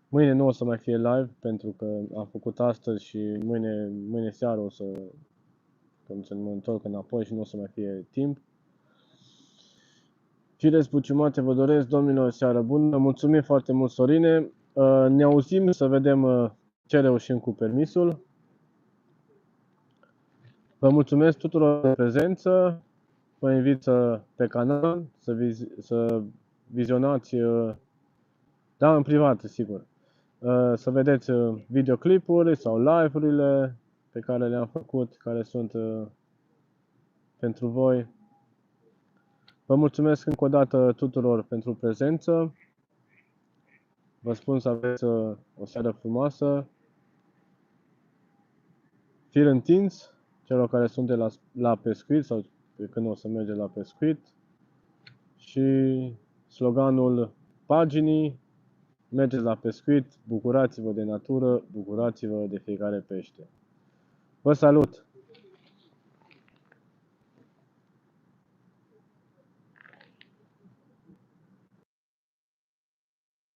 Mâine nu o să mai fie live, pentru că am făcut astăzi și mâine seara o să, când să mă întorc înapoi și nu o să mai fie timp. Fire spuciumate vă doresc, domnilor, seară bună. Mulțumim foarte mult, Sorine. Ne auzim, să vedem ce reușim cu permisul. Vă mulțumesc tuturor de prezență. Vă invit pe canal să vizionați, da, în privat, sigur, să vedeți videoclipuri sau live-urile pe care le-am făcut, care sunt pentru voi. Vă mulțumesc încă o dată tuturor pentru prezență. Vă spun să aveți o seară frumoasă. Fir întins celor care sunt de la pescuit sau când o să merge la pescuit. Și sloganul paginii: mergeți la pescuit, bucurați-vă de natură, bucurați-vă de fiecare pește. Vă salut!